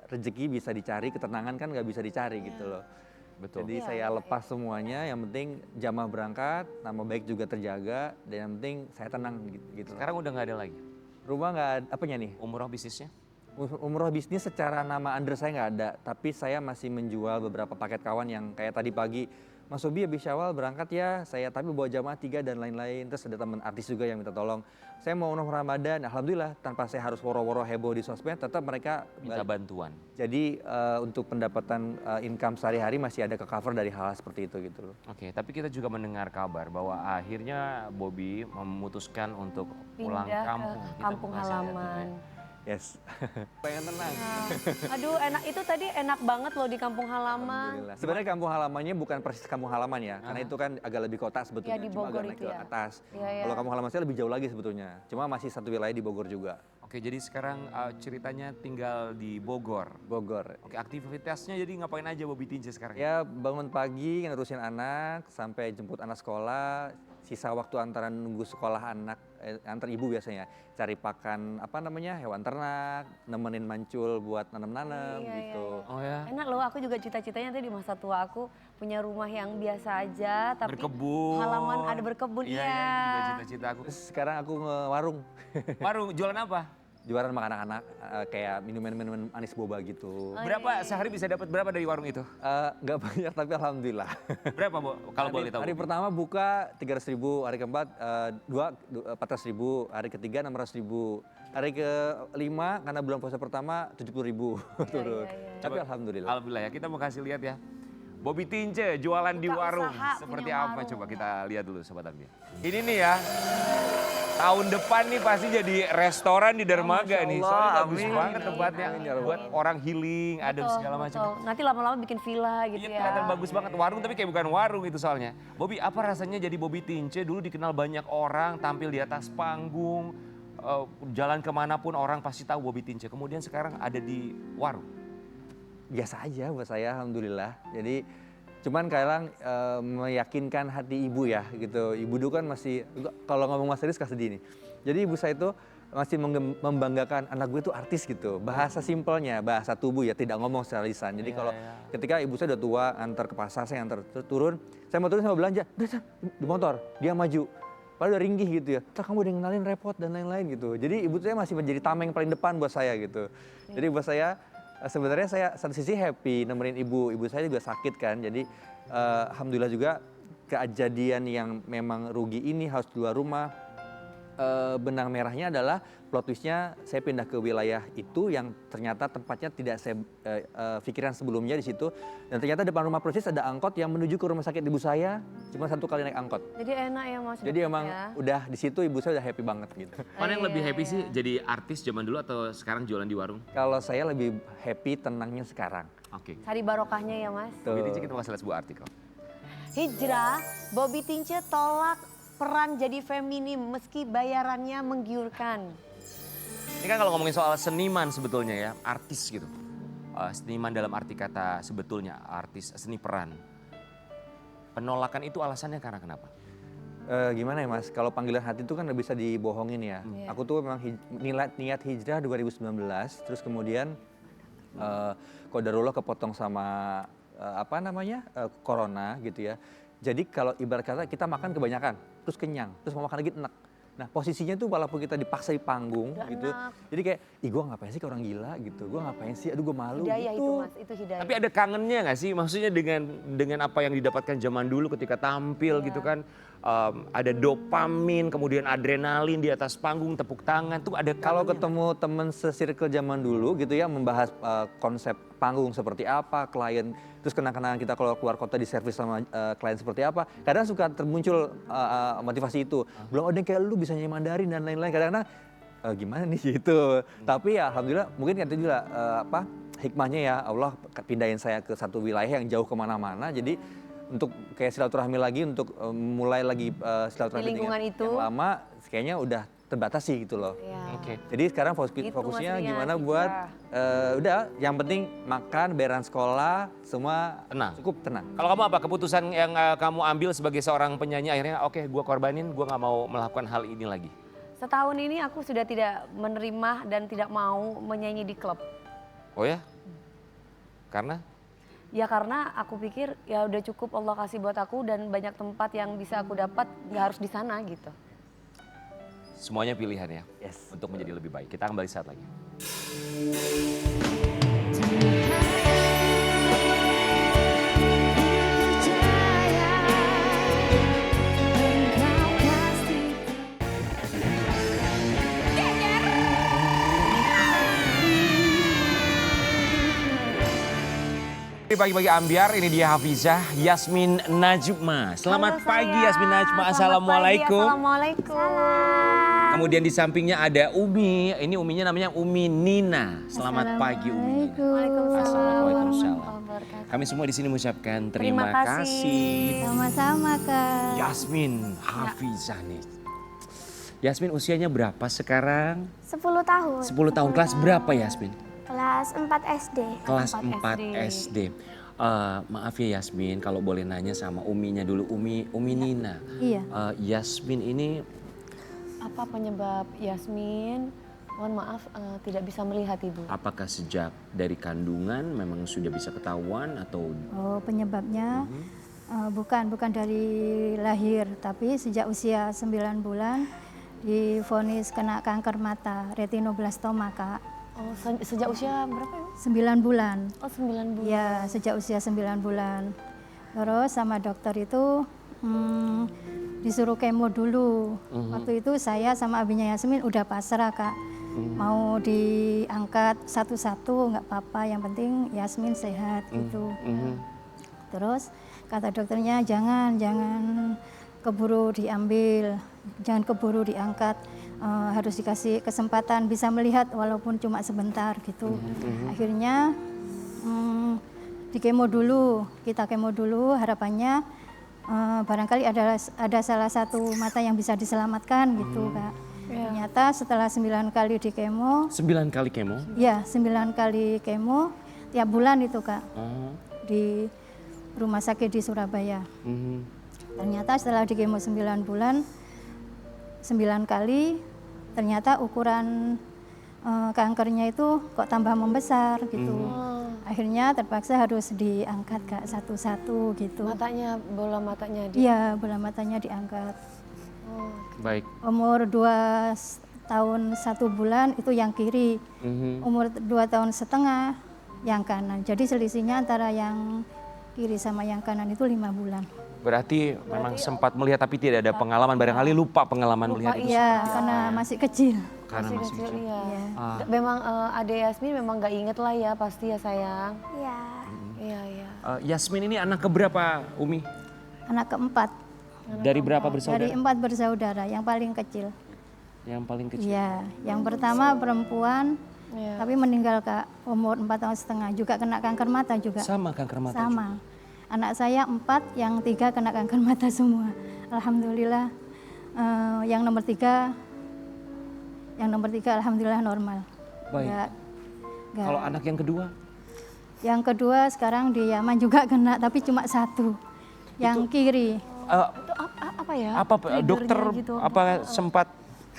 rezeki bisa dicari, ketenangan kan nggak bisa dicari gitu loh. Betul. Jadi Iya, saya iya, lepas semuanya, yang penting jamaah berangkat, nama baik juga terjaga, dan yang penting saya tenang gitu. Sekarang udah nggak ada lagi. Rumah nggak ada, apanya nih? Umroh bisnisnya? Umroh bisnis secara nama under saya nggak ada, tapi saya masih menjual beberapa paket kawan yang kayak tadi pagi, Mas Sobi habis Syawal berangkat ya, saya tapi bawa jamaah 3 dan lain-lain. Terus ada teman artis juga yang minta tolong. Saya mau umroh Ramadan, alhamdulillah tanpa saya harus woro-woro heboh di sosmed, tetap mereka Minta bantuan. jadi untuk pendapatan income sehari-hari masih ada ke cover dari hal seperti itu gitu loh. Oke, tapi kita juga mendengar kabar bahwa akhirnya Bobby memutuskan untuk pulang Pindah kampung. ke Kita kampung kasih lihat dulu halaman. ya. Yes. Pengen tenang. Aduh enak, itu tadi enak banget loh di kampung halaman. Alhamdulillah. Sebenarnya kampung halamannya bukan persis kampung halaman ya, karena itu kan agak lebih kota sebetulnya, Ya, di cuma Bogor agak naik itu ke ya. atas. Iya, iya. Kalau kampung halaman saya lebih jauh lagi sebetulnya, cuma masih satu wilayah di Bogor juga. Oke, jadi sekarang ceritanya tinggal di Bogor. Bogor. Oke, aktivitasnya jadi ngapain aja Bobby Tince sekarang? Ya bangun pagi ngurusin anak sampai jemput anak sekolah, sisa waktu antara nunggu sekolah anak, antar ibu biasanya cari pakan apa namanya hewan ternak, nemenin mancul buat nanam-nanam Iya, gitu. Oh ya, Enak loh, aku juga cita-citanya tuh di masa tua aku punya rumah yang biasa aja, tapi berkebun. halaman ada berkebun, Iya, iya. iya, juga cita-cita aku. Terus sekarang aku nge-warung, Warung, jualan apa? jualan sama anak-anak kayak minuman-minuman manis boba gitu. Berapa sehari bisa dapat berapa dari warung itu? Nggak banyak tapi alhamdulillah. Berapa, Bu? Kalau boleh tahu. Hari pertama buka 300.000, hari keempat 400.000, hari ketiga 600.000, hari kelima karena bulan puasa pertama 70.000 turun. iya. Tapi Coba, alhamdulillah. Alhamdulillah ya, kita mau kasih lihat ya. Bobby Tince jualan di Buka warung. usaha, Seperti punya apa? warung. Coba kita lihat dulu Sobat Ambil. Ini nih ya. Tahun depan nih pasti jadi restoran di Dermaga Masya nih. Allah, Soalnya bagus amin. banget tempatnya. Amin, ya Rabbal Buat orang healing, adem Betul, segala macam. betul. Nanti lama-lama bikin villa gitu Iya ya. kelihatan bagus banget. Warung tapi kayak bukan warung itu soalnya. Bobby, apa rasanya jadi Bobby Tince? Dulu dikenal banyak orang, tampil di atas panggung. Jalan kemanapun orang pasti tahu Bobby Tince. Kemudian sekarang ada di warung. Biasa aja buat saya alhamdulillah. Jadi cuman kadang meyakinkan hati ibu ya gitu. Ibu dulu kan masih, kalau ngomong mas serius sedih nih. Jadi ibu saya itu masih membanggakan anak gue itu artis gitu. Bahasa simpelnya, bahasa tubuh ya, tidak ngomong secara lisan. Jadi kalau ketika ibu saya udah tua, antar ke pasar, saya antar turun. Saya mau turun sama belanja, udah di motor, dia maju. Padahal udah ringgih gitu ya, ntar kamu udah ngenalin repot dan lain-lain gitu. Jadi ibu saya masih menjadi tameng paling depan buat saya gitu. Jadi buat saya, sebenarnya saya satu sisi happy nemenin ibu saya juga sakit kan, jadi alhamdulillah juga kejadian yang memang rugi ini harus keluar rumah. Benang merahnya adalah plot twistnya saya pindah ke wilayah itu yang ternyata tempatnya tidak saya pikiran sebelumnya di situ, dan ternyata depan rumah persis ada angkot yang menuju ke rumah sakit ibu saya, cuma 1 kali naik angkot. Jadi enak ya Mas. Jadi emang ya. udah di situ ibu saya udah happy banget gitu. Mana yang lebih happy sih? Jadi artis zaman dulu atau sekarang jualan di warung? Kalau saya lebih happy tenangnya sekarang. Oke. Cari barokahnya ya Mas. Bobby Tince kita kasih lihat sebuah artikel. Hijrah, Bobby Tince tolak peran jadi feminim meski bayarannya menggiurkan. Ini kan kalau ngomongin soal seniman sebetulnya ya, artis gitu. Seniman dalam arti kata sebetulnya artis, seni peran. Penolakan itu alasannya karena kenapa? Gimana ya Mas, kalau panggilan hati itu kan nggak bisa dibohongin ya. Aku tuh memang niat hijrah 2019, terus kemudian qadarullah kepotong sama corona gitu ya. Jadi kalau ibarat kata kita makan kebanyakan, terus kenyang, terus mau makan lagi enak. Nah posisinya tuh walaupun kita dipaksa di panggung Udah gitu, enak. jadi kayak, ih gue ngapain sih kayak orang gila gitu, gue ngapain sih, aduh gue malu Hidayah gitu. itu Mas, itu hidayah. Tapi ada kangennya nggak sih? Maksudnya dengan apa yang didapatkan zaman dulu ketika tampil gitu kan. Ada dopamin, kemudian adrenalin di atas panggung, tepuk tangan. Tuh ada Kalau kangennya. ketemu temen se-circle zaman dulu gitu ya, membahas konsep panggung seperti apa, klien, terus kenang-kenangan kita kalau keluar kota di servis sama klien seperti apa, kadang suka termuncul motivasi itu. Belum ada yang kayak lu bisa nyanyi Mandarin dan lain-lain, kadang-kadang gimana nih gitu. Tapi ya alhamdulillah mungkin itu juga hikmahnya ya, Allah pindahin saya ke satu wilayah yang jauh kemana-mana, jadi untuk kayak silaturahmi lagi, untuk mulai lagi silaturahmi Di lingkungan dengan itu. yang lama, kayaknya udah terbatasi gitu loh. Ya. Oke. Jadi sekarang Itu fokusnya Mas Rian, gimana hijrah. buat udah yang penting makan, bayaran sekolah, semua Tenang. cukup tenang. Kalau kamu apa keputusan yang kamu ambil sebagai seorang penyanyi akhirnya oke gue korbanin, gue nggak mau melakukan hal ini lagi. Setahun ini aku sudah tidak menerima dan tidak mau menyanyi di klub. Oh ya? Karena? Ya karena aku pikir ya udah cukup Allah kasih buat aku dan banyak tempat yang bisa aku dapat nggak harus di sana gitu. Semuanya pilihan ya Yes. untuk menjadi lebih baik. Kita kembali saat lagi. Pagi-pagi ambiar, ini dia Hafizah Yasmin Najma. Selamat Halo, pagi sayang. Yasmin Najma, Selamat assalamualaikum. pagi, assalamualaikum. Kemudian di sampingnya ada Umi, ini Uminya namanya Umi Nina. Selamat pagi Umi Nina. Waalaikumsalam. Waalaikumsalam. Kami semua di sini mengucapkan terima Terima kasih. kasih. Sama-sama Kak. Yasmin Hafizah nih. Yasmin usianya berapa sekarang? 10 tahun. 10 tahun. Kelas berapa Yasmin? Kelas 4 SD. Kelas 4 4 SD. Maaf ya Yasmin, kalau boleh nanya sama Uminya dulu, Umi Nina. Iya. Yasmin ini Apa penyebab Yasmin? Mohon maaf tidak bisa melihat Ibu. apakah sejak dari kandungan memang sudah bisa ketahuan atau Oh, penyebabnya bukan dari lahir, tapi sejak usia 9 bulan divonis kena kanker mata, retinoblastoma, Kak. Oh, sejak usia berapa ya? 9 bulan. Oh, 9 bulan. Ya, sejak usia 9 bulan. Terus sama dokter itu disuruh kemo dulu. Waktu itu saya sama abinya Yasmin udah pasrah, Kak. Mau diangkat satu-satu nggak apa-apa, yang penting Yasmin sehat gitu. Terus kata dokternya jangan keburu diambil, jangan keburu diangkat. Harus dikasih kesempatan bisa melihat walaupun cuma sebentar gitu. Akhirnya kita kemo dulu, harapannya barangkali ada salah satu mata yang bisa diselamatkan gitu, Kak. Ternyata setelah 9 kali di kemo, 9 kali kemo? ya 9 kali kemo tiap bulan itu, Kak, di rumah sakit di Surabaya. Ternyata setelah di kemo 9 bulan, 9 kali, ternyata ukuran kankernya itu kok tambah membesar gitu. Akhirnya terpaksa harus diangkat, Kak, satu-satu gitu. Bola matanya Iya, bola matanya diangkat. Baik. Umur 2 tahun 1 bulan itu yang kiri, umur 2 tahun setengah yang kanan. Jadi selisihnya antara yang kiri sama yang kanan itu 5 bulan. Berarti memang sempat melihat tapi tidak ada pengalaman, barangkali lupa pengalaman melihat itu. Iya, karena masih kecil. Karena masih kecil, kecil. iya. Ah. Memang Ade Yasmin memang nggak inget lah ya pasti ya sayang. Iya. Iya, iya. Yasmin ini anak keberapa Umi? Anak keempat, Dari berapa dari bersaudara? 4 bersaudara, yang paling kecil. Yang paling kecil. Iya, yang pertama perempuan, Iya. tapi meninggal, Kak, umur 4 tahun setengah, juga kena kanker mata juga. Sama kanker mata. Sama. Anak saya 4, yang 3 kena kanker mata semua. Alhamdulillah. Yang nomor 3 alhamdulillah normal. Baik. Nggak- Kalau anak yang kedua? Yang kedua sekarang di Yaman juga kena, tapi cuma 1. Yang kiri. Itu apa ya? Apa Triggernya dokter gitu. apa sempat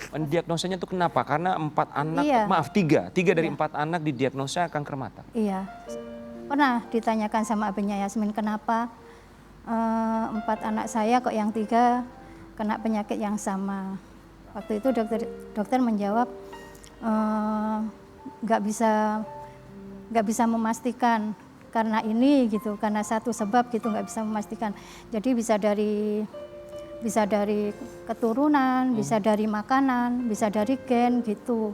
mendiagnosanya itu kenapa? Karena 4 anak, Iya. maaf 3 dari 4 anak didiagnosa kanker mata. Iya. Pernah ditanyakan sama abinya Yasmin kenapa 4 anak saya kok yang 3 kena penyakit yang sama. Waktu itu dokter menjawab nggak bisa memastikan karena ini gitu, karena satu sebab gitu, nggak bisa memastikan. Jadi bisa dari keturunan, bisa dari makanan, bisa dari gen gitu.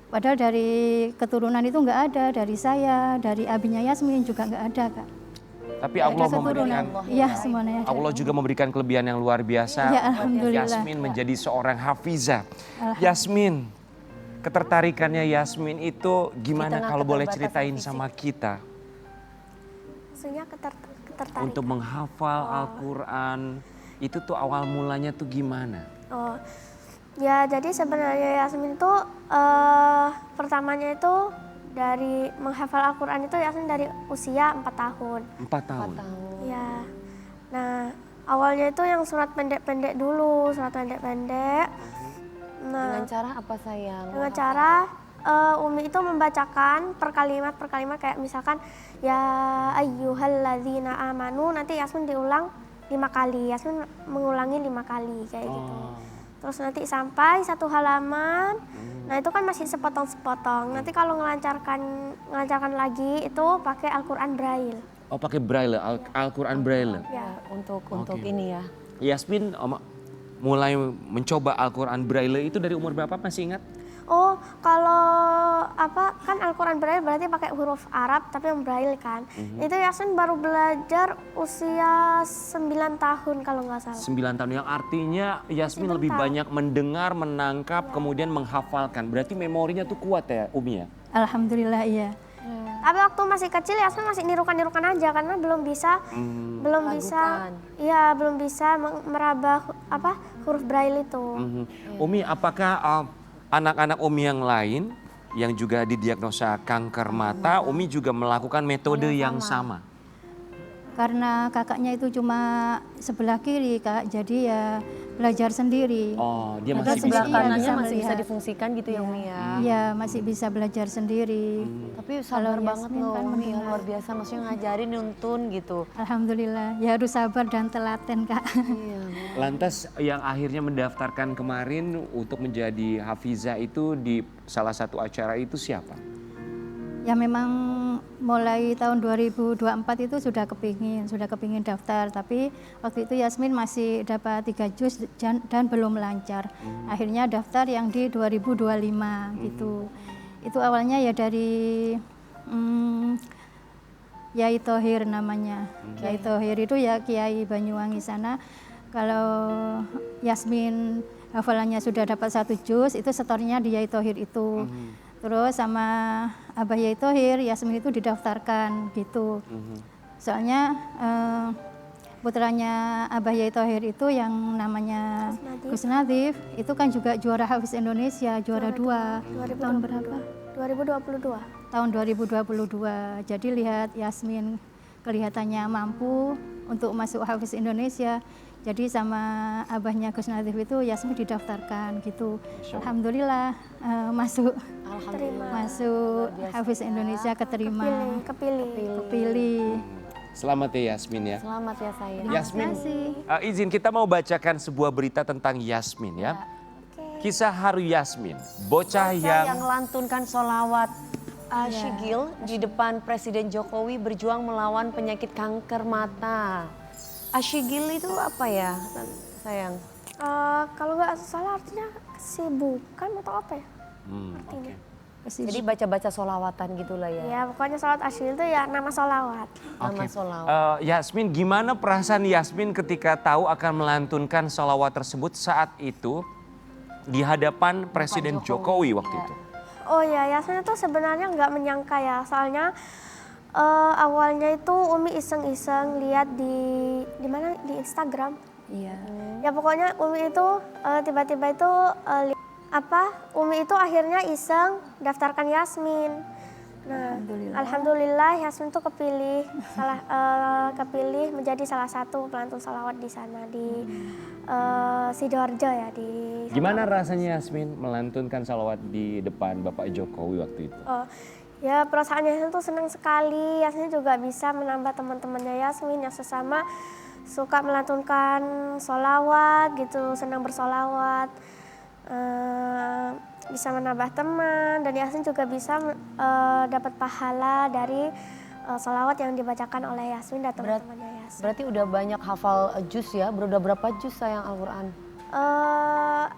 Padahal dari keturunan itu nggak ada, dari saya, dari abinya Yasmin juga nggak ada, Kak. Tapi Nggak Allah ada memberikan keturunan. Iya, semuanya ada. Allah juga memberikan kelebihan yang luar biasa. Ya, alhamdulillah. Yasmin menjadi seorang hafizah. Yasmin, ketertarikannya Yasmin itu gimana tengah kalau boleh keterbatasan ceritain fisik. sama kita? Maksudnya ketertarikan. Untuk menghafal Al-Quran, itu tuh awal mulanya tuh gimana? Oh, ya jadi sebenarnya Yasmin tuh pertamanya itu dari menghafal Al-Quran itu Yasmin dari usia 4 tahun. 4 tahun. Ya, nah awalnya itu yang surat pendek-pendek dulu, surat pendek-pendek. Dengan Nah, cara apa sayang? dengan cara Umi itu membacakan per kalimat kayak misalkan ya ayyuhalladzina amanu, nanti Yasmin diulang 5 kali, Yasmin mengulangi 5 kali kayak gitu. Terus nanti sampai 1 halaman, nah itu kan masih sepotong-sepotong. Nanti kalau ngelancarkan lagi itu pakai Al-Quran Braille. Oh, pakai Braille, Al-Quran Braille. Ya, untuk ini ya. Yasmin mulai mencoba Al-Quran Braille itu dari umur berapa, masih ingat? Oh, kalau kan Al-Quran Braille berarti pakai huruf Arab tapi yang Braille kan. Itu Yasmin baru belajar usia 9 tahun kalau nggak salah. 9 tahun, yang artinya Yasmin lebih banyak mendengar, menangkap, kemudian menghafalkan. Berarti memorinya tuh kuat ya, Umi ya? Alhamdulillah iya. Tapi waktu masih kecil Yasmin masih nirukan aja karena belum bisa meraba huruf Braille itu. Umi, apakah anak-anak Umi yang lain yang juga didiagnosa kanker mata, Umi juga melakukan metode yang sama? Karena kakaknya itu cuma sebelah kiri Kak, jadi ya belajar sendiri. Oh, dia Maka masih Sebelah bisa. kanannya bisa masih bisa melihat. difungsikan gitu ya Umi ya. Iya, masih bisa belajar sendiri. Tapi sabar Kalau banget Yasmin loh kan Umi, mendengar. luar biasa, maksudnya ngajarin nuntun gitu. Alhamdulillah, ya harus sabar dan telaten Kak. Iya. Lantas yang akhirnya mendaftarkan kemarin untuk menjadi hafizah itu di salah satu acara itu siapa? Ya memang mulai tahun 2024 itu sudah kepingin daftar, tapi waktu itu Yasmin masih dapat 3 juz dan belum lancar. Akhirnya daftar yang di 2025 gitu. Itu awalnya ya dari Yai Thohir namanya. Yai Thohir itu ya Kiai Banyuwangi sana. Kalau Yasmin hafalannya sudah dapat 1 juz, itu setornya di Yai Thohir itu. Terus sama Abah Yai Thohir, Yasmin itu didaftarkan gitu. Soalnya putranya Abah Yai Thohir itu yang namanya Gus Nadif, itu kan juga juara Hafiz Indonesia, juara 2. Tahun berapa? 2022. Tahun 2022. Jadi lihat Yasmin kelihatannya mampu untuk masuk Hafiz Indonesia. Jadi sama abahnya Gus Nadif itu Yasmin didaftarkan gitu. Alhamdulillah masuk Hafiz Indonesia, keterima. Kepilih. Selamat ya Yasmin ya. Selamat ya sayang. Yasmin, izin kita mau bacakan sebuah berita tentang Yasmin ya. Kisah haru Yasmin, bocah Yang yang melantunkan sholawat Asyigil di depan Presiden Jokowi berjuang melawan penyakit kanker mata. Asyigil itu apa ya sayang? Kalau nggak salah artinya kesibukan atau apa ya? Artinya. Jadi baca-baca sholawatan gitulah ya. Ya pokoknya sholat asyil itu ya nama sholawat. Nama sholawat. Yasmin, gimana perasaan Yasmin ketika tahu akan melantunkan sholawat tersebut saat itu di hadapan Presiden Jokowi waktu itu? Oh ya, Yasmin itu sebenarnya nggak menyangka ya, soalnya awalnya itu Umi iseng-iseng lihat di mana, di Instagram. Iya. Ya pokoknya Umi itu tiba-tiba itu Umi itu akhirnya iseng daftarkan Yasmin. Nah, alhamdulillah Yasmin tuh kepilih menjadi salah satu pelantun sholawat di sana di Sidoarjo ya di. Gimana rasanya Yasmin melantunkan sholawat di depan Bapak Jokowi waktu itu? Ya perasaan Yasmin tuh senang sekali. Yasmin juga bisa menambah teman-temannya Yasmin yang sesama suka melantunkan sholawat gitu, senang bersolawat. Bisa menambah teman, dan Yasmin juga bisa dapat pahala dari sholawat yang dibacakan oleh Yasmin dan teman-temannya Yasmin. Berarti udah banyak hafal juz ya? Udah berapa juz sayang Al-Quran?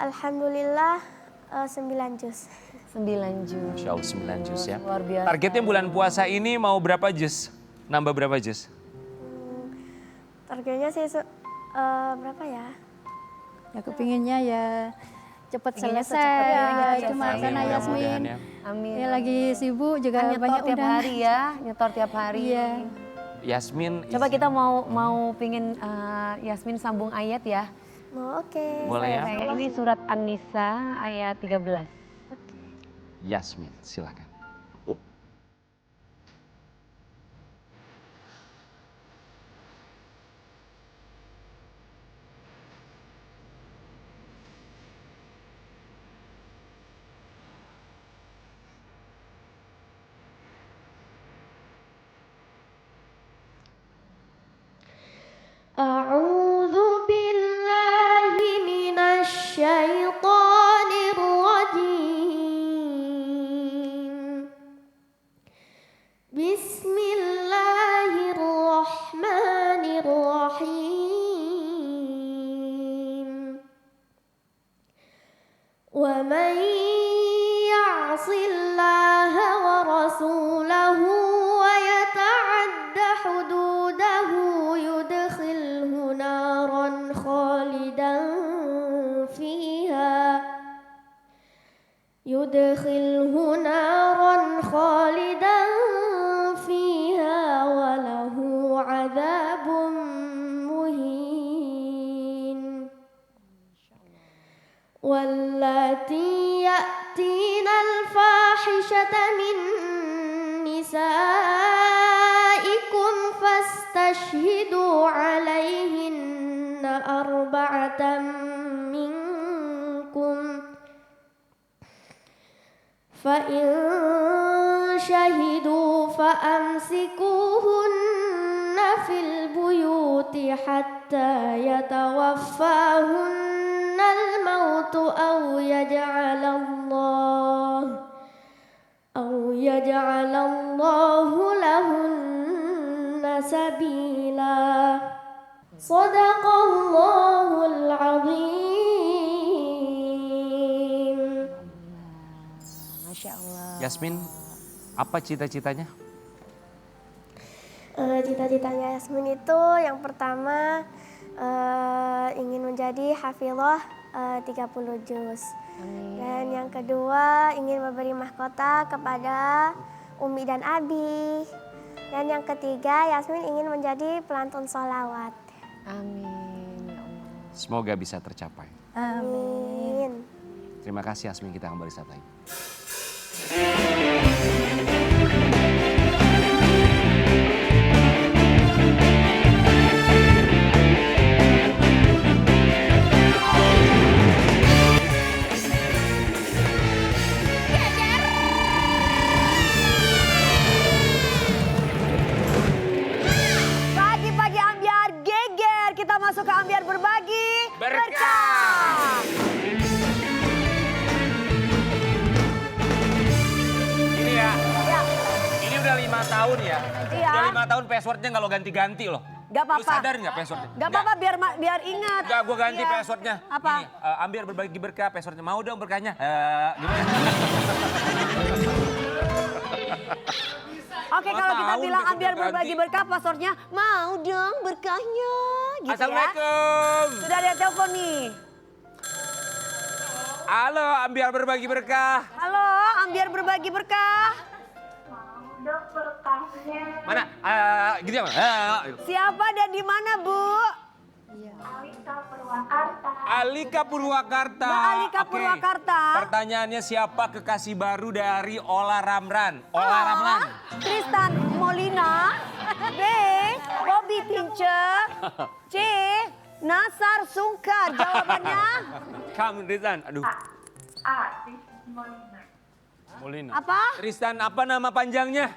Alhamdulillah 9 juz. 9 juz. Masya Allah 9 juz ya. Luar biasa. Targetnya bulan puasa ini mau berapa juz? Nambah berapa juz? Targetnya sih berapa ya? Ya kepinginnya ya cepat Pengennya selesai. secepat-cepatnya Cuma selesai. karena Mudah-mudahan Yasmin ya. Amin. ya lagi sibuk juga Kan nyetor banyak tiap undangan. hari ya, nyetor tiap hari. Iya. Yasmin, Coba kita mau pingin Yasmin sambung ayat ya. Oke. boleh ya? Sayang, ini surat An-Nisa ayat 13. Yasmin, silakan. أعوذ بالله من الشيطان الرجيم بسم الله الرحمن الرحيم ومن يعص الله ورسوله ويتعد حدوده يدخله نارا خالدا فيها وله عذاب مهين واللاتي يأتين الفاحشة من نسائكم فاستشهدوا عليهن أربعة منكم فإن شهدوا فأمسكوهن في البيوت حتى يتوفاهن الموت أو يجعل الله لهن سبيلا صدق الله العظيم. Masya Allah. Yasmin, apa cita-citanya? Cita-citanya Yasmin itu yang pertama ingin menjadi hafizah 30 juz. Dan yang kedua ingin memberi mahkota kepada Umi dan Abi. Dan yang ketiga Yasmin ingin menjadi pelantun sholawat. Amin. Ya Allah. Semoga bisa tercapai. Amin. Terima kasih Yasmin, kita kembali saat lagi. Pagi-pagi Ambiar geger, kita masuk ke Ambiar berbagi berkah. Ini ya, ini udah 5 tahun ya. Iya. Udah 5 tahun passwordnya nggak lo ganti-ganti loh. Gak Lu apa-apa. sadar nggak passwordnya? Gak apa-apa biar ingat. Enggak, gue ganti Iya. passwordnya. Apa? Ini, Ambiar berbagi berkah, passwordnya. Mau dong berkahnya? Gimana? Oke, kalau kita tahun bilang besok Ambiar ganti. berbagi berkah, passwordnya mau dong berkahnya. Gitu Assalamualaikum. ya. Sudah ada telepon nih. Halo, Ambiar berbagi berkah. Halo, Ambiar berbagi berkah. Mana? Gitu ya, Mas? Siapa dan di mana, Bu? Alika Purwakarta. Mbak Alika Oke. Purwakarta. Pertanyaannya siapa kekasih baru dari Ola Ramlan? Ola A. Ramlan. Tristan Molina. B. Bobby Tince. C. Nasar Sungkar. Jawabannya Kamu Tristan. Aduh. Molina. apa? Tristan apa nama panjangnya?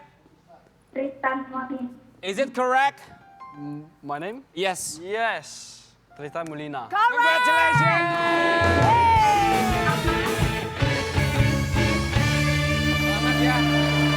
Tristan Molina. Is it correct? My name? Yes. Yes. Tristan Molina. Congratulations. Selamat ya.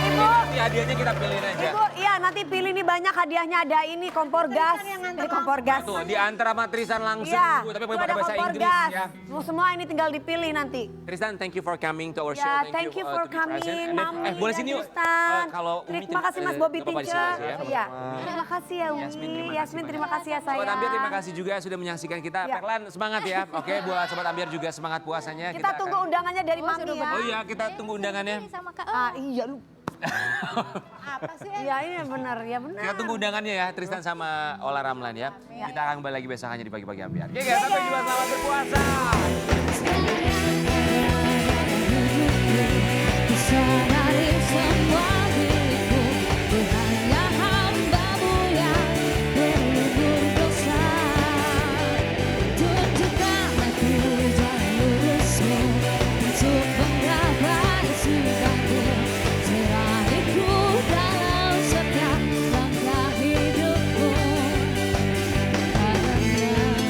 Ibu, Nanti hadiahnya kita pilihin aja. Ibu, iya nanti pilih nih banyak hadiahnya, ada ini kompor gas. Ini kompor gas. Tuh, di antara sama Tristan langsung, Iya, Bu. Tapi itu pakai ada bahasa kompor Inggris gas. ya. Semua ini tinggal dipilih nanti. Tristan, thank you for coming to our show. Ya, thank you for to be coming, present. And then, Mami boleh dan sini yuk. Tristan. Kalau Umi Terima kasih Mas Bobby nggak apa-apa di Tince. sini aja ya. Iya. Terima kasih ya Umi. Yasmin, terima kasih Yasmin, terima kasih ya sayang. Sobat Ambiar terima kasih juga sudah menyaksikan kita. Ya. Perlan semangat ya. Oke, buat Sobat Ambiar juga semangat puasanya. Kita tunggu akan- undangannya dari Mami ya. Oh iya, kita tunggu undangannya. Sama Kak Iya lu. Apa sih? Iya ini benar, ya benar. Kita tunggu undangannya ya, Tristan sama Ola Ramlan ya. Kita akan kembali lagi besok hanya di Pagi-Pagi Ambiar. Oke guys, sampai jumpa, selamat berpuasa. Di sana